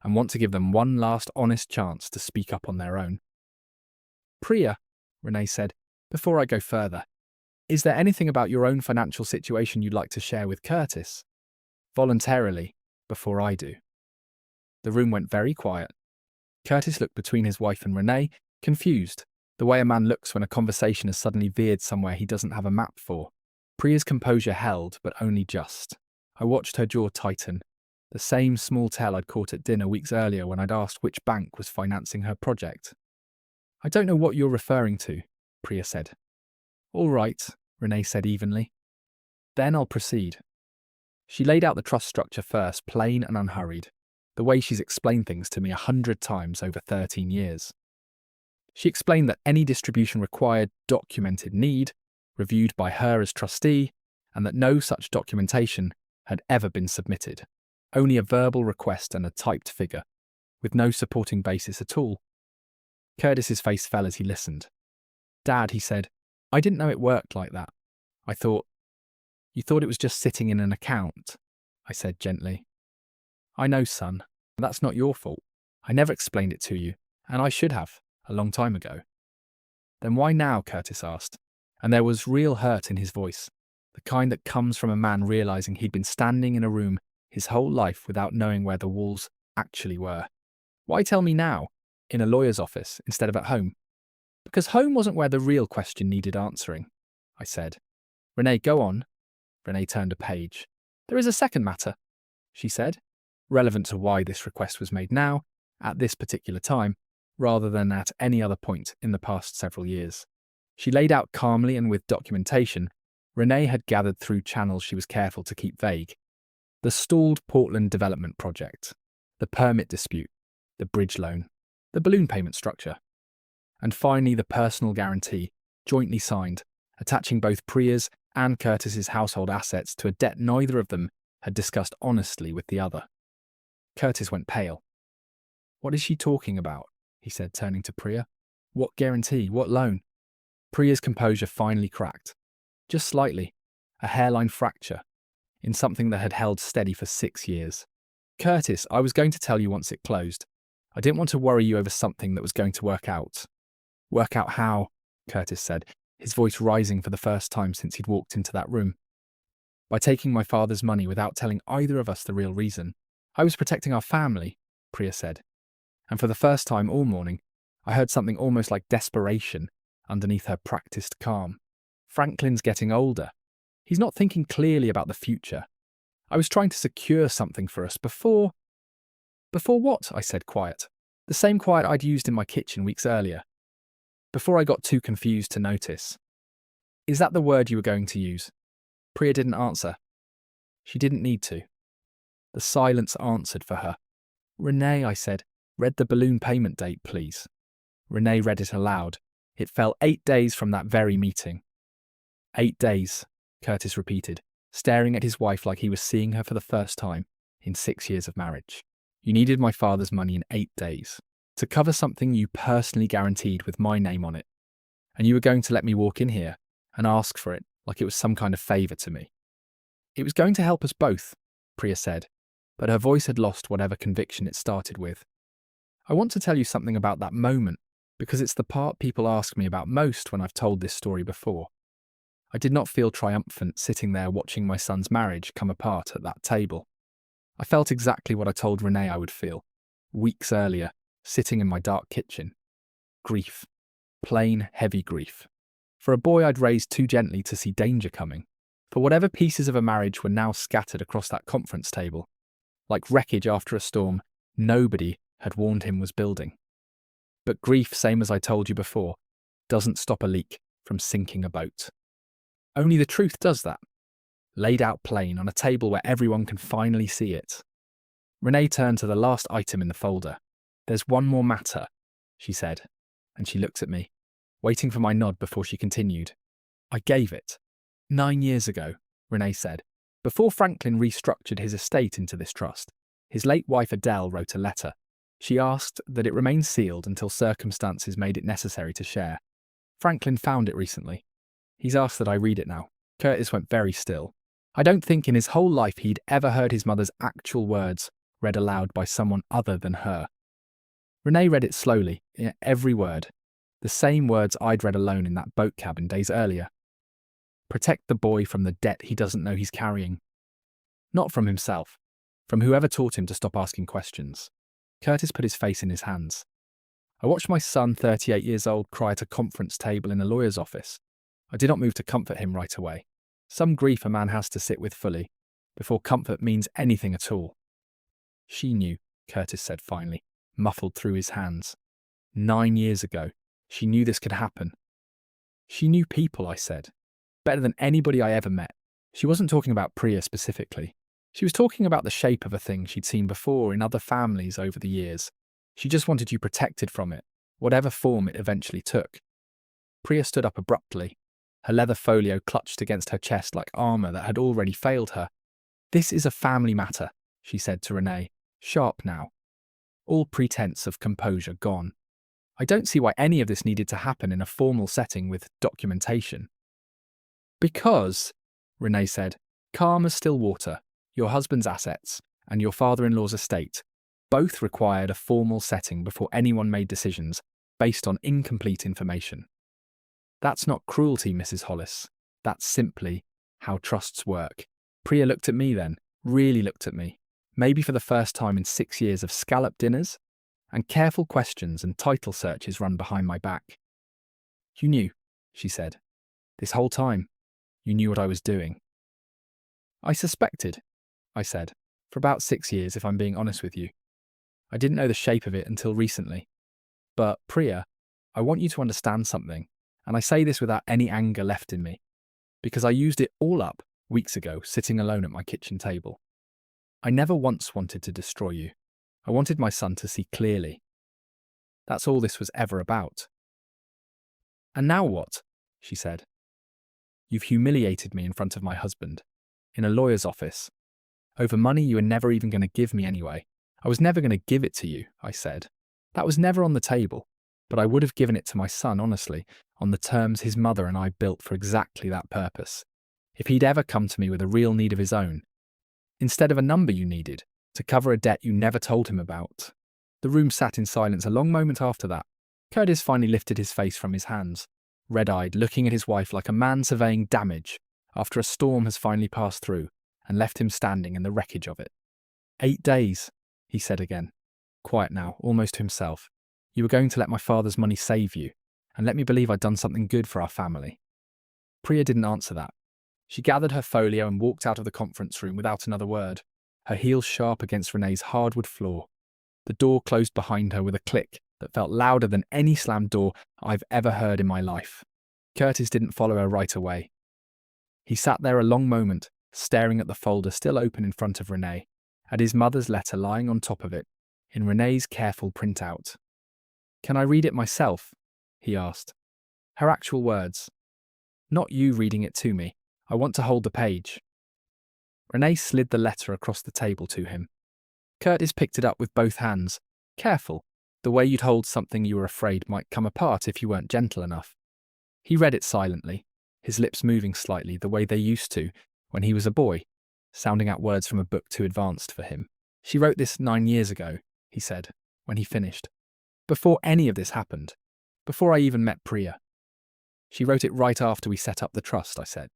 and want to give them one last honest chance to speak up on their own. "Priya," Renee said, "before I go further, is there anything about your own financial situation you'd like to share with Curtis? Voluntarily, before I do." The room went very quiet. Curtis looked between his wife and Renee, confused, the way a man looks when a conversation has suddenly veered somewhere he doesn't have a map for. Priya's composure held, but only just. I watched her jaw tighten, the same small tell I'd caught at dinner weeks earlier when I'd asked which bank was financing her project. "I don't know what you're referring to," Priya said. "All right," Renee said evenly. "Then I'll proceed." She laid out the trust structure first, plain and unhurried, the way she's explained things to me 100 times over 13 years. She explained that any distribution required documented need, reviewed by her as trustee, and that no such documentation had ever been submitted. Only a verbal request and a typed figure, with no supporting basis at all. Curtis's face fell as he listened. "Dad," he said, "I didn't know it worked like that. I thought..." "You thought it was just sitting in an account," I said gently. "I know, son. That's not your fault. I never explained it to you, and I should have, a long time ago." "Then why now?" Curtis asked, and there was real hurt in his voice, the kind that comes from a man realizing he'd been standing in a room his whole life without knowing where the walls actually were. "Why tell me now, in a lawyer's office, instead of at home?" "Because home wasn't where the real question needed answering," I said. "Renee, go on." Renee turned a page. "There is a second matter," she said, relevant to why this request was made now, at this particular time, rather than at any other point in the past several years. She laid out calmly and with documentation Renee had gathered through channels she was careful to keep vague. The stalled Portland development project, the permit dispute, the bridge loan, the balloon payment structure, and finally the personal guarantee, jointly signed, attaching both Priya's and Curtis's household assets to a debt neither of them had discussed honestly with the other. Curtis went pale. "What is she talking about?" he said, turning to Priya. "What guarantee? What loan?" Priya's composure finally cracked. Just slightly, a hairline fracture, in something that had held steady for 6 years. "Curtis, I was going to tell you once it closed. I didn't want to worry you over something that was going to work out." "Work out how?" Curtis said, his voice rising for the first time since he'd walked into that room. By taking my father's money without telling either of us the real reason, I was protecting our family, Priya said. And for the first time all morning, I heard something almost like desperation underneath her practiced calm. Franklin's getting older. He's not thinking clearly about the future. I was trying to secure something for us before... Before what? I said, quiet. The same quiet I'd used in my kitchen weeks earlier. Before I got too confused to notice. Is that the word you were going to use? Priya didn't answer. She didn't need to. The silence answered for her. Renee, I said, read the balloon payment date, please. Renee read it aloud. It fell 8 days from that very meeting. 8 days, Curtis repeated, staring at his wife like he was seeing her for the first time in 6 years of marriage. You needed my father's money in 8 days to cover something you personally guaranteed with my name on it. And you were going to let me walk in here and ask for it like it was some kind of favour to me. It was going to help us both, Priya said, but her voice had lost whatever conviction it started with. I want to tell you something about that moment because it's the part people ask me about most when I've told this story before. I did not feel triumphant sitting there watching my son's marriage come apart at that table. I felt exactly what I told Renee I would feel, weeks earlier, sitting in my dark kitchen. Grief. Plain, heavy grief. For a boy I'd raised too gently to see danger coming. For whatever pieces of a marriage were now scattered across that conference table. Like wreckage after a storm, nobody had warned him was building. But grief, same as I told you before, doesn't stop a leak from sinking a boat. Only the truth does that. Laid out plain on a table where everyone can finally see it. Renee turned to the last item in the folder. There's one more matter, she said, and she looked at me, waiting for my nod before she continued. I gave it. 9 years ago, Renee said, before Franklin restructured his estate into this trust. His late wife Adele wrote a letter. She asked that it remain sealed until circumstances made it necessary to share. Franklin found it recently. He's asked that I read it now. Curtis went very still. I don't think in his whole life he'd ever heard his mother's actual words read aloud by someone other than her. Renee read it slowly, every word. The same words I'd read alone in that boat cabin days earlier. Protect the boy from the debt he doesn't know he's carrying. Not from himself, from whoever taught him to stop asking questions. Curtis put his face in his hands. I watched my son, 38 years old, cry at a conference table in a lawyer's office. I did not move to comfort him right away. Some grief a man has to sit with fully, before comfort means anything at all. She knew, Curtis said finally, muffled through his hands. 9 years ago, she knew this could happen. She knew people, I said. Better than anybody I ever met. She wasn't talking about Priya specifically. She was talking about the shape of a thing she'd seen before in other families over the years. She just wanted you protected from it, whatever form it eventually took. Priya stood up abruptly. Her leather folio clutched against her chest like armour that had already failed her. This is a family matter, she said to Renee, sharp now. All pretense of composure gone. I don't see why any of this needed to happen in a formal setting with documentation. Because, Renee said, calm as still water, your husband's assets, and your father-in-law's estate, both required a formal setting before anyone made decisions based on incomplete information. That's not cruelty, Mrs. Hollis. That's simply how trusts work. Priya looked at me then, really looked at me, maybe for the first time in 6 years of scallop dinners and careful questions and title searches run behind my back. You knew, she said. This whole time, you knew what I was doing. I suspected, I said, for about 6 years if I'm being honest with you. I didn't know the shape of it until recently. But, Priya, I want you to understand something, and I say this without any anger left in me, because I used it all up weeks ago sitting alone at my kitchen table. I never once wanted to destroy you. I wanted my son to see clearly. That's all this was ever about. And now what? She said. You've humiliated me in front of my husband, in a lawyer's office, over money you were never even going to give me anyway. I was never going to give it to you, I said. That was never on the table, but I would have given it to my son, honestly, on the terms his mother and I built for exactly that purpose. If he'd ever come to me with a real need of his own, instead of a number you needed, to cover a debt you never told him about. The room sat in silence a long moment after that. Curtis finally lifted his face from his hands, red-eyed, looking at his wife like a man surveying damage after a storm has finally passed through and left him standing in the wreckage of it. 8 days, he said again, quiet now, almost to himself. You were going to let my father's money save you, and let me believe I'd done something good for our family. Priya didn't answer that. She gathered her folio and walked out of the conference room without another word, her heels sharp against Renee's hardwood floor. The door closed behind her with a click that felt louder than any slammed door I've ever heard in my life. Curtis didn't follow her right away. He sat there a long moment, staring at the folder still open in front of Renee, at his mother's letter lying on top of it, in Renee's careful printout. Can I read it myself? He asked. Her actual words. Not you reading it to me. I want to hold the page. Renee slid the letter across the table to him. Curtis picked it up with both hands, careful, the way you'd hold something you were afraid might come apart if you weren't gentle enough. He read it silently, his lips moving slightly the way they used to when he was a boy, sounding out words from a book too advanced for him. She wrote this 9 years ago, he said, when he finished. Before any of this happened. Before I even met Priya. She wrote it right after we set up the trust, I said.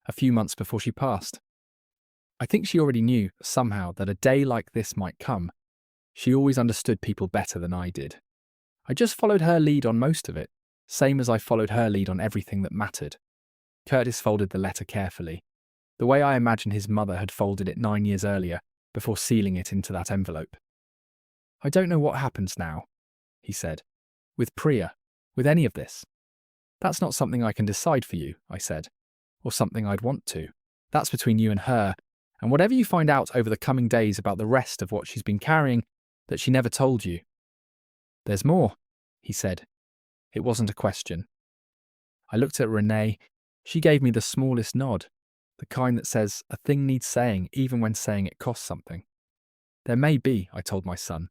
A few months before she passed. I think she already knew, somehow, that a day like this might come. She always understood people better than I did. I just followed her lead on most of it, same as I followed her lead on everything that mattered. Curtis folded the letter carefully, the way I imagine his mother had folded it 9 years earlier, before sealing it into that envelope. I don't know what happens now, he said. With Priya, with any of this. That's not something I can decide for you, I said, or something I'd want to. That's between you and her, and whatever you find out over the coming days about the rest of what she's been carrying that she never told you. There's more, he said. It wasn't a question. I looked at Renee. She gave me the smallest nod, the kind that says a thing needs saying even when saying it costs something. There may be, I told my son,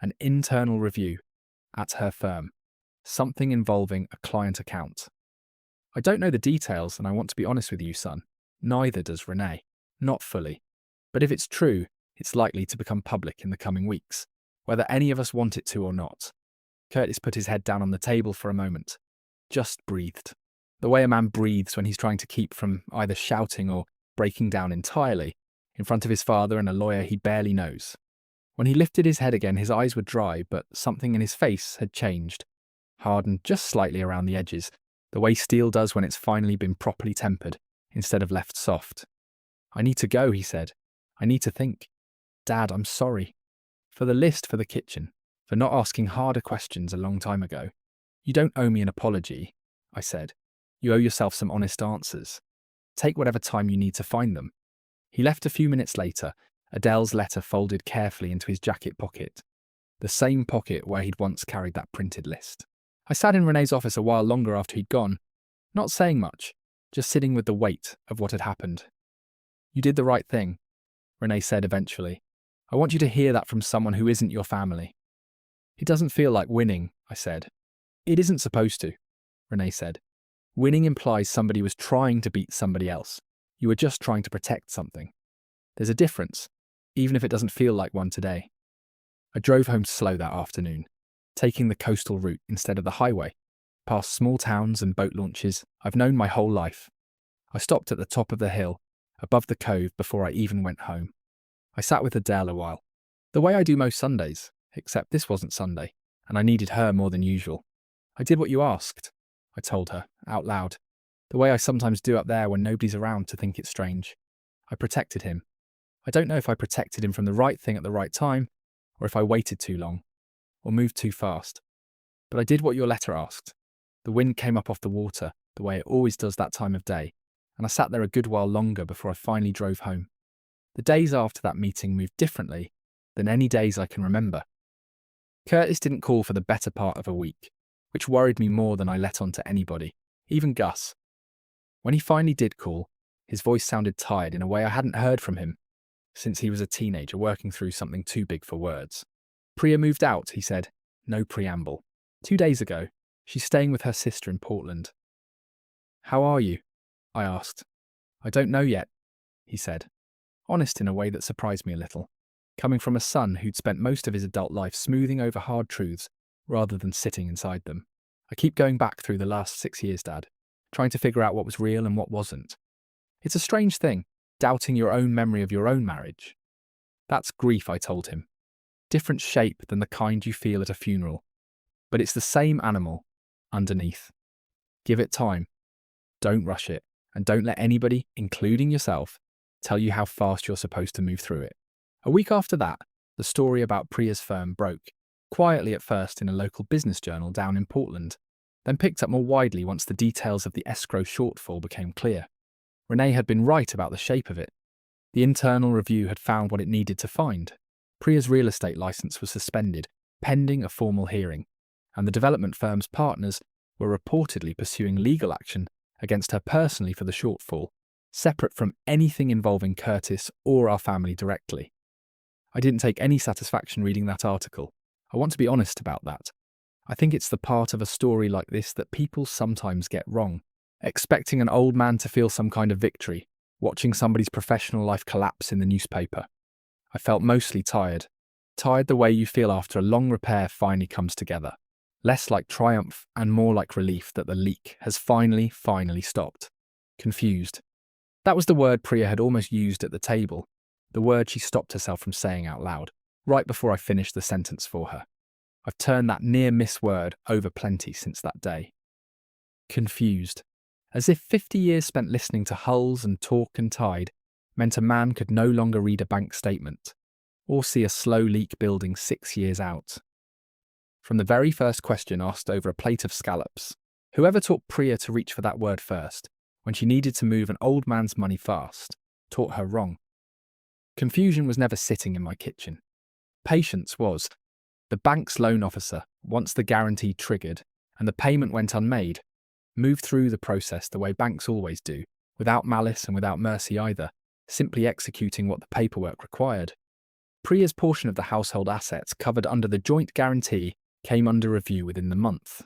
an internal review at her firm, something involving a client account. I don't know the details, and I want to be honest with you, son. Neither does Renee. Not fully. But if it's true, it's likely to become public in the coming weeks, whether any of us want it to or not. Curtis put his head down on the table for a moment. Just breathed. The way a man breathes when he's trying to keep from either shouting or breaking down entirely, in front of his father and a lawyer he barely knows. When he lifted his head again, his eyes were dry, but something in his face had changed, hardened just slightly around the edges, the way steel does when it's finally been properly tempered, instead of left soft. I need to go, he said. I need to think. Dad, I'm sorry. For the list for the kitchen, for not asking harder questions a long time ago. You don't owe me an apology, I said. You owe yourself some honest answers. Take whatever time you need to find them. He left a few minutes later, Adele's letter folded carefully into his jacket pocket, the same pocket where he'd once carried that printed list. I sat in Renee's office a while longer after he'd gone, not saying much, just sitting with the weight of what had happened. You did the right thing, Renee said eventually. I want you to hear that from someone who isn't your family. It doesn't feel like winning, I said. It isn't supposed to, Renee said. Winning implies somebody was trying to beat somebody else. You were just trying to protect something. There's a difference, even if it doesn't feel like one today. I drove home slow that afternoon, taking the coastal route instead of the highway, past small towns and boat launches I've known my whole life. I stopped at the top of the hill, above the cove, before I even went home. I sat with Adele a while, the way I do most Sundays, except this wasn't Sunday, and I needed her more than usual. I did what you asked, I told her, out loud, the way I sometimes do up there when nobody's around to think it strange. I protected him. I don't know if I protected him from the right thing at the right time, or if I waited too long, or moved too fast. But I did what your letter asked. The wind came up off the water, the way it always does that time of day, and I sat there a good while longer before I finally drove home. The days after that meeting moved differently than any days I can remember. Curtis didn't call for the better part of a week, which worried me more than I let on to anybody, even Gus. When he finally did call, his voice sounded tired in a way I hadn't heard from him since he was a teenager working through something too big for words. Priya moved out, he said. No preamble. 2 days ago. She's staying with her sister in Portland. How are you? I asked. I don't know yet, he said, honest in a way that surprised me a little, coming from a son who'd spent most of his adult life smoothing over hard truths rather than sitting inside them. I keep going back through the last 6 years, Dad, trying to figure out what was real and what wasn't. It's a strange thing, doubting your own memory of your own marriage. That's grief, I told him. Different shape than the kind you feel at a funeral. But it's the same animal underneath. Give it time. Don't rush it. And don't let anybody, including yourself, tell you how fast you're supposed to move through it. A week after that, the story about Priya's firm broke, quietly at first in a local business journal down in Portland, then picked up more widely once the details of the escrow shortfall became clear. Renee had been right about the shape of it. The internal review had found what it needed to find. Priya's real estate license was suspended, pending a formal hearing, and the development firm's partners were reportedly pursuing legal action against her personally for the shortfall, separate from anything involving Curtis or our family directly. I didn't take any satisfaction reading that article. I want to be honest about that. I think it's the part of a story like this that people sometimes get wrong, expecting an old man to feel some kind of victory, watching somebody's professional life collapse in the newspaper. I felt mostly tired the way you feel after a long repair finally comes together. Less like triumph and more like relief that the leak has finally stopped. Confused. That was the word Priya had almost used at the table, the word she stopped herself from saying out loud, right before I finished the sentence for her. I've turned that near-miss word over plenty since that day. Confused. As if 50 years spent listening to hulls and talk and tide meant a man could no longer read a bank statement, or see a slow leak building 6 years out. From the very first question asked over a plate of scallops, whoever taught Priya to reach for that word first, when she needed to move an old man's money fast, taught her wrong. Confusion was never sitting in my kitchen. Patience was. The bank's loan officer, once the guarantee triggered and the payment went unmade, moved through the process the way banks always do, without malice and without mercy either, simply executing what the paperwork required. Priya's portion of the household assets covered under the joint guarantee came under review within the month.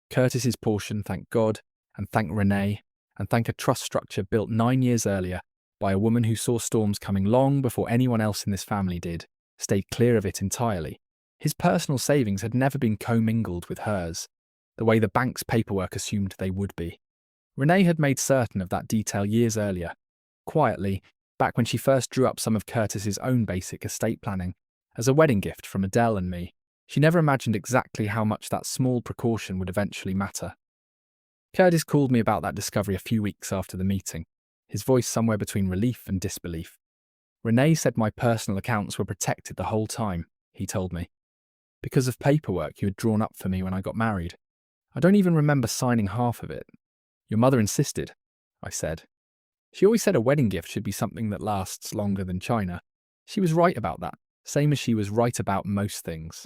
Curtis's portion, thank God, and thank Renee, and thank a trust structure built 9 years earlier by a woman who saw storms coming long before anyone else in this family did, stayed clear of it entirely. His personal savings had never been commingled with hers, the way the bank's paperwork assumed they would be. Renee had made certain of that detail years earlier, quietly, back when she first drew up some of Curtis's own basic estate planning, as a wedding gift from Adele and me. She never imagined exactly how much that small precaution would eventually matter. Curtis called me about that discovery a few weeks after the meeting, his voice somewhere between relief and disbelief. Renee said my personal accounts were protected the whole time, he told me, because of paperwork you had drawn up for me when I got married. I don't even remember signing half of it. Your mother insisted, I said. She always said a wedding gift should be something that lasts longer than china. She was right about that, same as she was right about most things.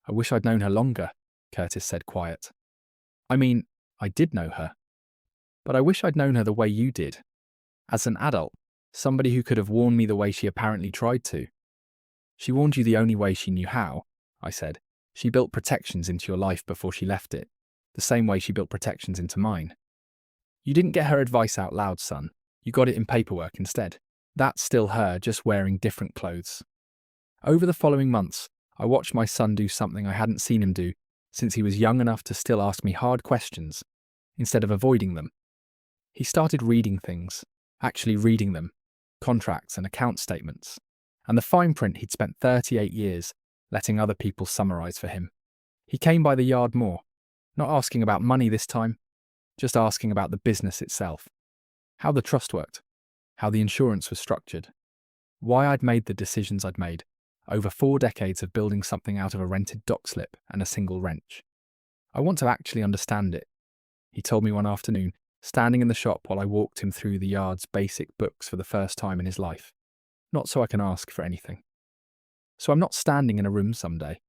I wish I'd known her longer, Curtis said quiet. I mean, I did know her. But I wish I'd known her the way you did. As an adult, somebody who could have warned me the way she apparently tried to. She warned you the only way she knew how, I said. She built protections into your life before she left it, the same way she built protections into mine. You didn't get her advice out loud, son. You got it in paperwork instead. That's still her, just wearing different clothes. Over the following months, I watched my son do something I hadn't seen him do since he was young enough to still ask me hard questions, instead of avoiding them. He started reading things, actually reading them, contracts and account statements, and the fine print he'd spent 38 years letting other people summarize for him. He came by the yard more, not asking about money this time, just asking about the business itself, how the trust worked, how the insurance was structured, why I'd made the decisions I'd made, over 4 decades of building something out of a rented dock slip and a single wrench. I want to actually understand it, he told me one afternoon, standing in the shop while I walked him through the yard's basic books for the first time in his life. Not so I can ask for anything. So I'm not standing in a room someday,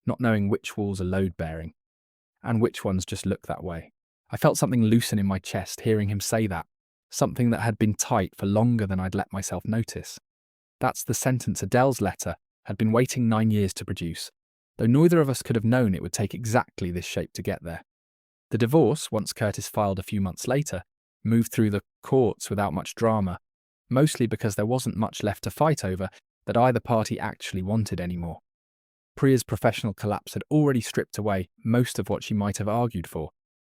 not knowing which walls are load-bearing, and which ones just look that way. I felt something loosen in my chest hearing him say that, something that had been tight for longer than I'd let myself notice. That's the sentence Adele's letter had been waiting 9 years to produce, though neither of us could have known it would take exactly this shape to get there. The divorce, once Curtis filed a few months later, moved through the courts without much drama, mostly because there wasn't much left to fight over that either party actually wanted anymore. Priya's professional collapse had already stripped away most of what she might have argued for,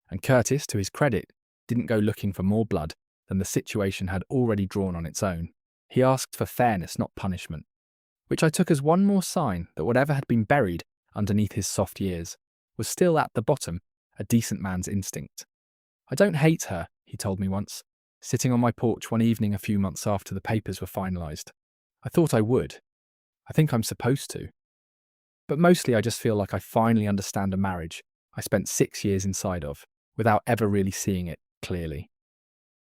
and Curtis, to his credit, didn't go looking for more blood than the situation had already drawn on its own. He asked for fairness, not punishment, which I took as one more sign that whatever had been buried underneath his soft years was still at the bottom a decent man's instinct. "I don't hate her," he told me once, sitting on my porch one evening a few months after the papers were finalised. "I thought I would. I think I'm supposed to. But mostly I just feel like I finally understand a marriage I spent 6 years inside of, without ever really seeing it clearly."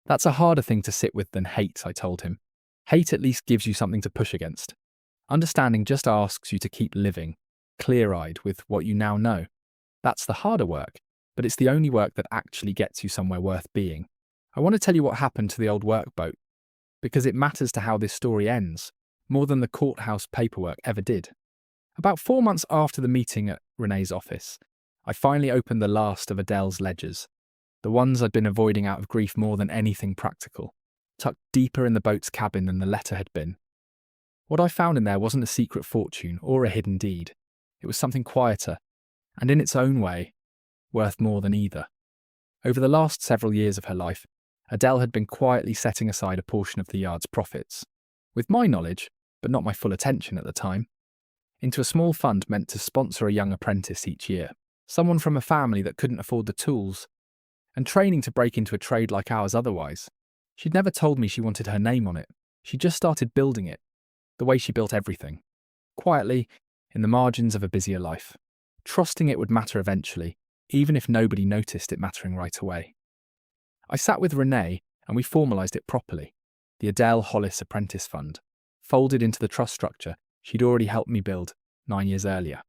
That's a harder thing to sit with than hate, I told him. Hate at least gives you something to push against. Understanding just asks you to keep living, clear-eyed with what you now know. That's the harder work, but it's the only work that actually gets you somewhere worth being. I want to tell you what happened to the old workboat, because it matters to how this story ends, more than the courthouse paperwork ever did. About 4 months after the meeting at Renee's office, I finally opened the last of Adele's ledgers, the ones I'd been avoiding out of grief more than anything practical, tucked deeper in the boat's cabin than the letter had been. What I found in there wasn't a secret fortune or a hidden deed. It was something quieter, and in its own way, worth more than either. Over the last several years of her life, Adele had been quietly setting aside a portion of the yard's profits, with my knowledge, but not my full attention at the time, into a small fund meant to sponsor a young apprentice each year, someone from a family that couldn't afford the tools, and training to break into a trade like ours otherwise. She'd never told me she wanted her name on it. She just started building it, the way she built everything, quietly, in the margins of a busier life, trusting it would matter eventually, even if nobody noticed it mattering right away. I sat with Renee and we formalised it properly, the Adele Hollis Apprentice Fund, folded into the trust structure she'd already helped me build 9 years earlier.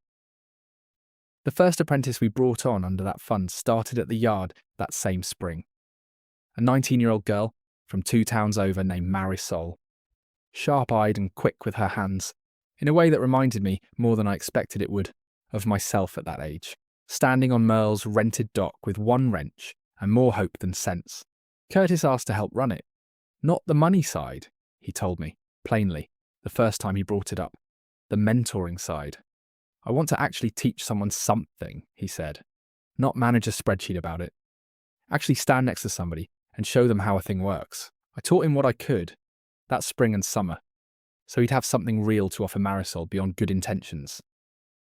The first apprentice we brought on under that fund started at the yard that same spring. A 19-year-old girl from 2 towns over named Marisol, sharp-eyed and quick with her hands, in a way that reminded me, more than I expected it would, of myself at that age, standing on Merle's rented dock with one wrench and more hope than sense. Curtis asked to help run it. Not the money side, he told me, plainly, the first time he brought it up. The mentoring side. "I want to actually teach someone something," he said. "Not manage a spreadsheet about it. Actually stand next to somebody and show them how a thing works." I taught him what I could, that spring and summer, so he'd have something real to offer Marisol beyond good intentions.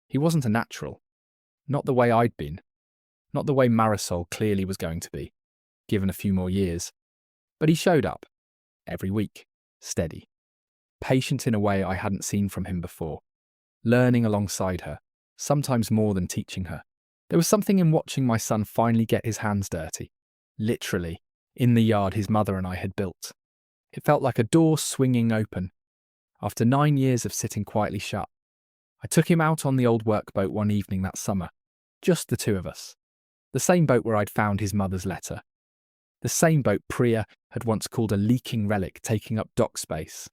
He wasn't a natural. Not the way I'd been. Not the way Marisol clearly was going to be, given a few more years. But he showed up, every week, steady, patient in a way I hadn't seen from him before, learning alongside her, sometimes more than teaching her. There was something in watching my son finally get his hands dirty, literally, in the yard his mother and I had built. It felt like a door swinging open. After 9 years of sitting quietly shut, I took him out on the old workboat one evening that summer, just the two of us. The same boat where I'd found his mother's letter. The same boat Priya had once called a leaking relic taking up dock space.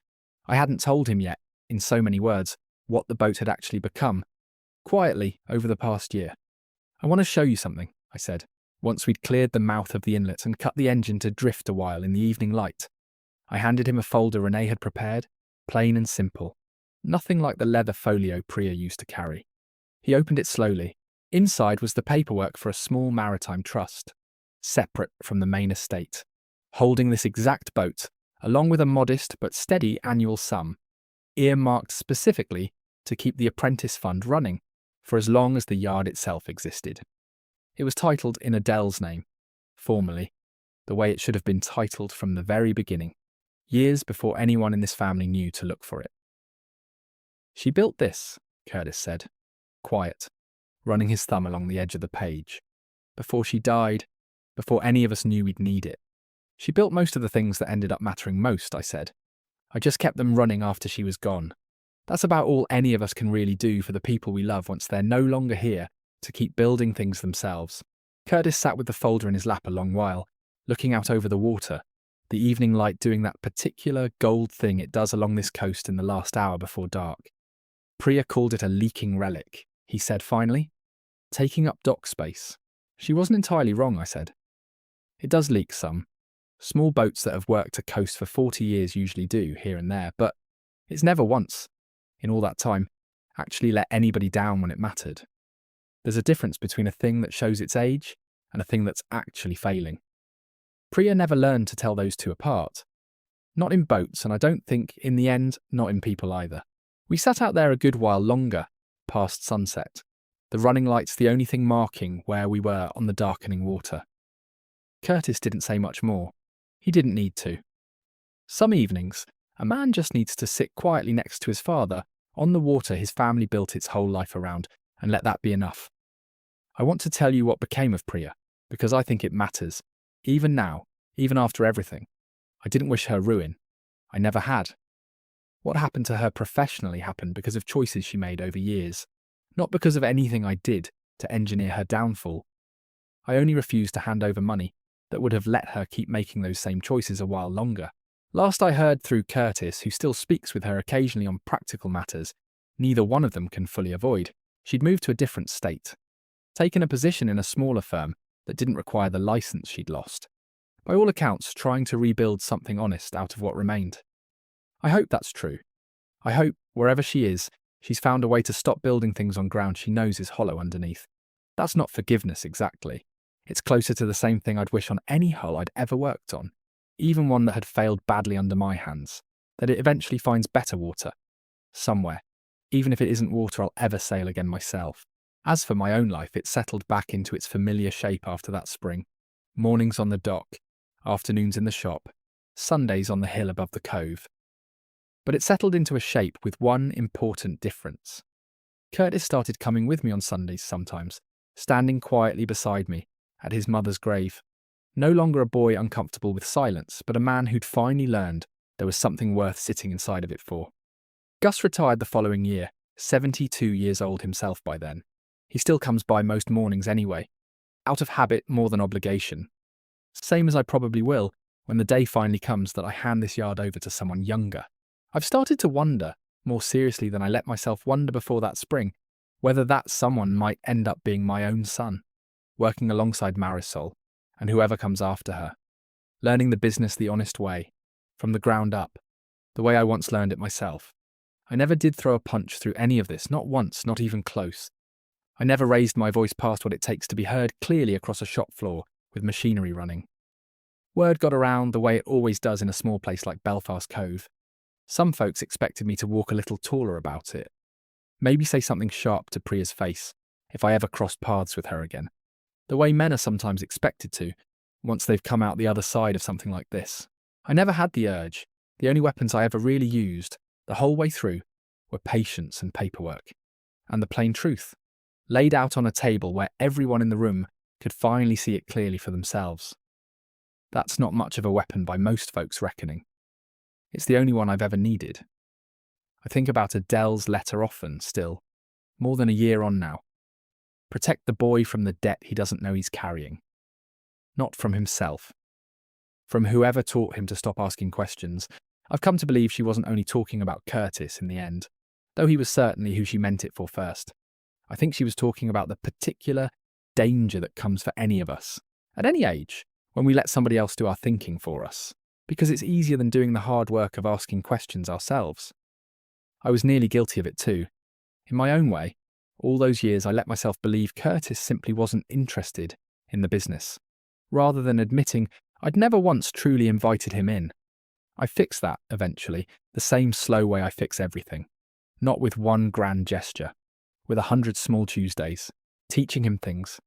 I hadn't told him yet, in so many words, what the boat had actually become, quietly over the past year. "I want to show you something," I said, once we'd cleared the mouth of the inlet and cut the engine to drift a while in the evening light. I handed him a folder Renee had prepared, plain and simple, nothing like the leather folio Priya used to carry. He opened it slowly. Inside was the paperwork for a small maritime trust, separate from the main estate, holding this exact boat, along with a modest but steady annual sum, earmarked specifically to keep the apprentice fund running for as long as the yard itself existed. It was titled in Adele's name, formally, the way it should have been titled from the very beginning, years before anyone in this family knew to look for it. "She built this," Curtis said, quiet, running his thumb along the edge of the page. "Before she died, before any of us knew we'd need it. She built most of the things that ended up mattering most," I said. "I just kept them running after she was gone. That's about all any of us can really do for the people we love once they're no longer here to keep building things themselves." Curtis sat with the folder in his lap a long while, looking out over the water, the evening light doing that particular gold thing it does along this coast in the last hour before dark. "Priya called it a leaking relic," he said finally. "Taking up dock space. She wasn't entirely wrong," I said. "It does leak some. Small boats that have worked a coast for 40 years usually do, here and there, but it's never once, in all that time, actually let anybody down when it mattered. There's a difference between a thing that shows its age and a thing that's actually failing. Priya never learned to tell those two apart. Not in boats, and I don't think, in the end, not in people either. We sat out there a good while longer, past sunset, the running lights the only thing marking where we were on the darkening water. Curtis didn't say much more. He didn't need to. Some evenings, a man just needs to sit quietly next to his father, on the water his family built its whole life around, and let that be enough. I want to tell you what became of Priya, because I think it matters. Even now, even after everything. I didn't wish her ruin. I never had. What happened to her professionally happened because of choices she made over years, not because of anything I did to engineer her downfall. I only refused to hand over money that would have let her keep making those same choices a while longer. Last I heard through Curtis, who still speaks with her occasionally on practical matters, neither one of them can fully avoid. She'd moved to a different state, taken a position in a smaller firm that didn't require the license she'd lost. By all accounts, trying to rebuild something honest out of what remained. I hope that's true. I hope, wherever she is, she's found a way to stop building things on ground she knows is hollow underneath. That's not forgiveness exactly. It's closer to the same thing I'd wish on any hull I'd ever worked on, even one that had failed badly under my hands, that it eventually finds better water. Somewhere. Even if it isn't water I'll ever sail again myself. As for my own life, it settled back into its familiar shape after that spring. Mornings on the dock, afternoons in the shop, Sundays on the hill above the cove. But it settled into a shape with one important difference. Curtis started coming with me on Sundays sometimes, standing quietly beside me at his mother's grave. No longer a boy uncomfortable with silence, but a man who'd finally learned there was something worth sitting inside of it for. Gus retired the following year, 72 years old himself by then. He still comes by most mornings anyway, out of habit more than obligation. Same as I probably will when the day finally comes that I hand this yard over to someone younger. I've started to wonder, more seriously than I let myself wonder before that spring, whether that someone might end up being my own son, working alongside Marisol and whoever comes after her, learning the business the honest way, from the ground up, the way I once learned it myself. I never did throw a punch through any of this, not once, not even close. I never raised my voice past what it takes to be heard clearly across a shop floor with machinery running. Word got around the way it always does in a small place like Belfast Cove. Some folks expected me to walk a little taller about it. Maybe say something sharp to Priya's face, if I ever crossed paths with her again. The way men are sometimes expected to, once they've come out the other side of something like this. I never had the urge. The only weapons I ever really used, the whole way through, were patience and paperwork. And the plain truth, laid out on a table where everyone in the room could finally see it clearly for themselves. That's not much of a weapon by most folks' reckoning. It's the only one I've ever needed. I think about Adele's letter often, still, more than a year on now. Protect the boy from the debt he doesn't know he's carrying. Not from himself. From whoever taught him to stop asking questions. I've come to believe she wasn't only talking about Curtis in the end, though he was certainly who she meant it for first. I think she was talking about the particular danger that comes for any of us, at any age, when we let somebody else do our thinking for us, because it's easier than doing the hard work of asking questions ourselves. I was nearly guilty of it too. In my own way, all those years I let myself believe Curtis simply wasn't interested in the business, rather than admitting I'd never once truly invited him in. I fixed that, eventually, the same slow way I fix everything. Not with one grand gesture, with 100 small Tuesdays, teaching him things,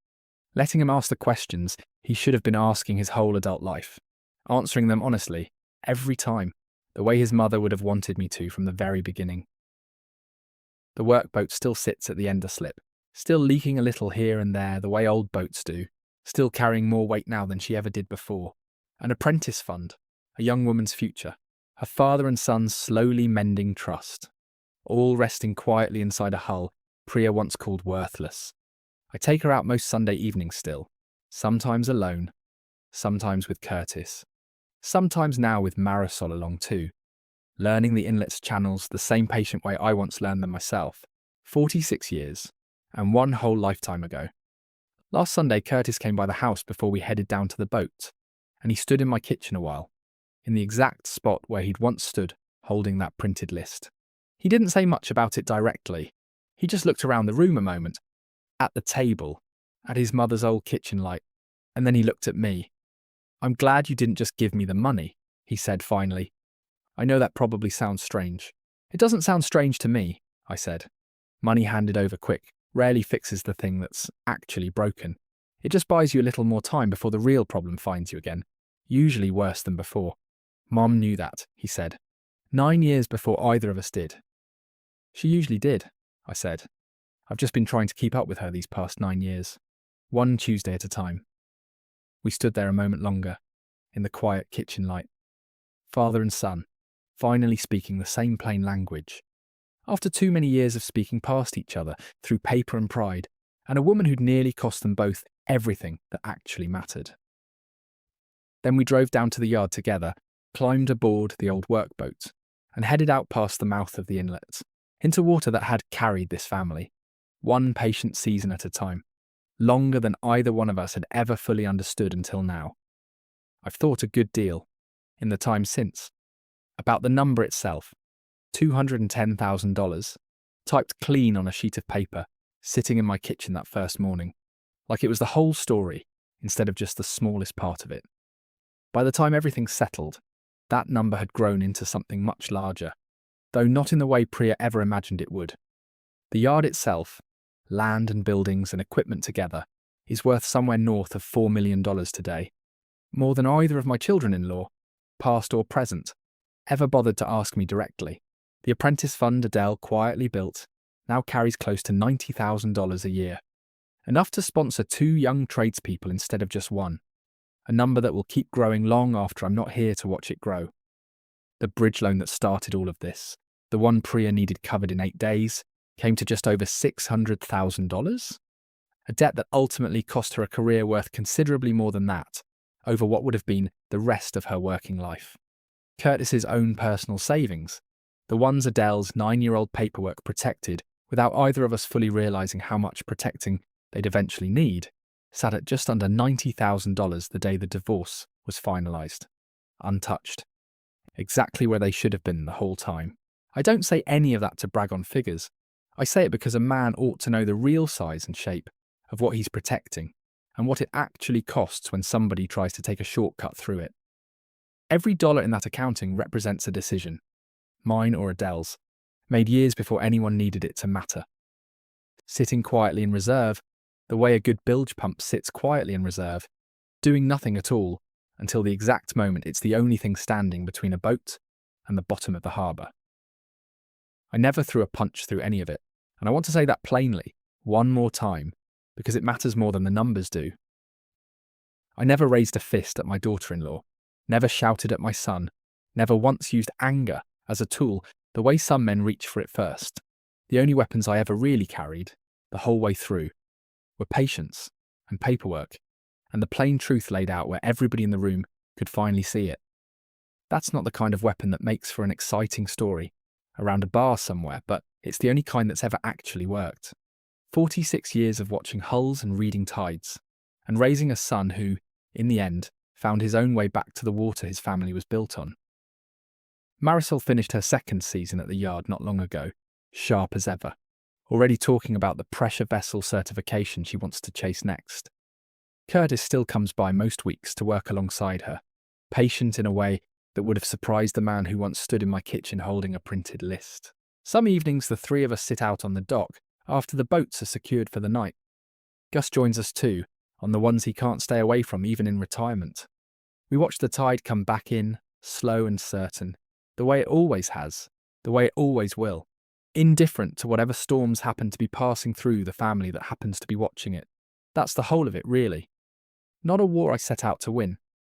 letting him ask the questions he should have been asking his whole adult life, answering them honestly, every time, the way his mother would have wanted me to from the very beginning. The workboat still sits at the Ender Slip, still leaking a little here and there the way old boats do, still carrying more weight now than she ever did before. An apprentice fund, a young woman's future, her father and son's slowly mending trust, all resting quietly inside a hull Priya once called worthless. I take her out most Sunday evenings still, sometimes alone, sometimes with Curtis, sometimes now with Marisol along too, learning the inlet's channels the same patient way I once learned them myself, 46 years, and one whole lifetime ago. Last Sunday, Curtis came by the house before we headed down to the boat, and he stood in my kitchen a while, in the exact spot where he'd once stood, holding that printed list. He didn't say much about it directly. He just looked around the room a moment, at the table, at his mother's old kitchen light, and then he looked at me. I'm glad you didn't just give me the money, he said finally. I know that probably sounds strange. It doesn't sound strange to me, I said. Money handed over quick rarely fixes the thing that's actually broken. It just buys you a little more time before the real problem finds you again, usually worse than before. Mom knew that, he said. 9 years before either of us did. She usually did, I said. I've just been trying to keep up with her these past 9 years, one Tuesday at a time. We stood there a moment longer, in the quiet kitchen light. Father and son, finally speaking the same plain language. After too many years of speaking past each other through paper and pride, and a woman who'd nearly cost them both everything that actually mattered. Then we drove down to the yard together, climbed aboard the old workboat, and headed out past the mouth of the inlet, into water that had carried this family, one patient season at a time, longer than either one of us had ever fully understood until now. I've thought a good deal, in the time since, about the number itself, $210,000, typed clean on a sheet of paper, sitting in my kitchen that first morning, like it was the whole story instead of just the smallest part of it. By the time everything settled, that number had grown into something much larger, though not in the way Priya ever imagined it would. The yard itself, land and buildings and equipment together, is worth somewhere north of $4 million today, more than either of my children-in-law, past or present, ever bothered to ask me directly. The apprentice fund Adele quietly built now carries close to $90,000 a year, enough to sponsor 2 young tradespeople instead of just one, a number that will keep growing long after I'm not here to watch it grow. The bridge loan that started all of this, the one Priya needed covered in 8 days, came to just over $600,000? A debt that ultimately cost her a career worth considerably more than that, over what would have been the rest of her working life. Curtis's own personal savings, the ones Adele's 9-year-old paperwork protected without either of us fully realising how much protecting they'd eventually need, sat at just under $90,000 the day the divorce was finalised, untouched. Exactly where they should have been the whole time. I don't say any of that to brag on figures. I say it because a man ought to know the real size and shape of what he's protecting and what it actually costs when somebody tries to take a shortcut through it. Every dollar in that accounting represents a decision, mine or Adele's, made years before anyone needed it to matter. Sitting quietly in reserve, the way a good bilge pump sits quietly in reserve, doing nothing at all until the exact moment it's the only thing standing between a boat and the bottom of the harbour. I never threw a punch through any of it, and I want to say that plainly, one more time, because it matters more than the numbers do. I never raised a fist at my daughter-in-law, never shouted at my son, never once used anger as a tool the way some men reach for it first. The only weapons I ever really carried, the whole way through, were patience and paperwork, and the plain truth laid out where everybody in the room could finally see it. That's not the kind of weapon that makes for an exciting story around a bar somewhere, but it's the only kind that's ever actually worked. 46 years of watching hulls and reading tides, and raising a son who, in the end, found his own way back to the water his family was built on. Marisol finished her 2nd season at the yard not long ago, sharp as ever, already talking about the pressure vessel certification she wants to chase next. Curtis still comes by most weeks to work alongside her, patient in a way that would have surprised the man who once stood in my kitchen holding a printed list. Some evenings the 3 of us sit out on the dock after the boats are secured for the night. Gus joins us too, on the ones he can't stay away from even in retirement. We watch the tide come back in, slow and certain, the way it always has, the way it always will, indifferent to whatever storms happen to be passing through the family that happens to be watching it. That's the whole of it, really. Not a war I set out to win,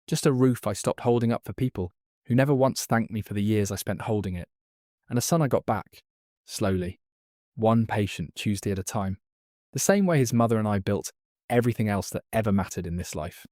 just a roof I stopped holding up for people who never once thanked me for the years I spent holding it, and a son I got back, slowly, one patient Tuesday at a time, the same way his mother and I built everything else that ever mattered in this life.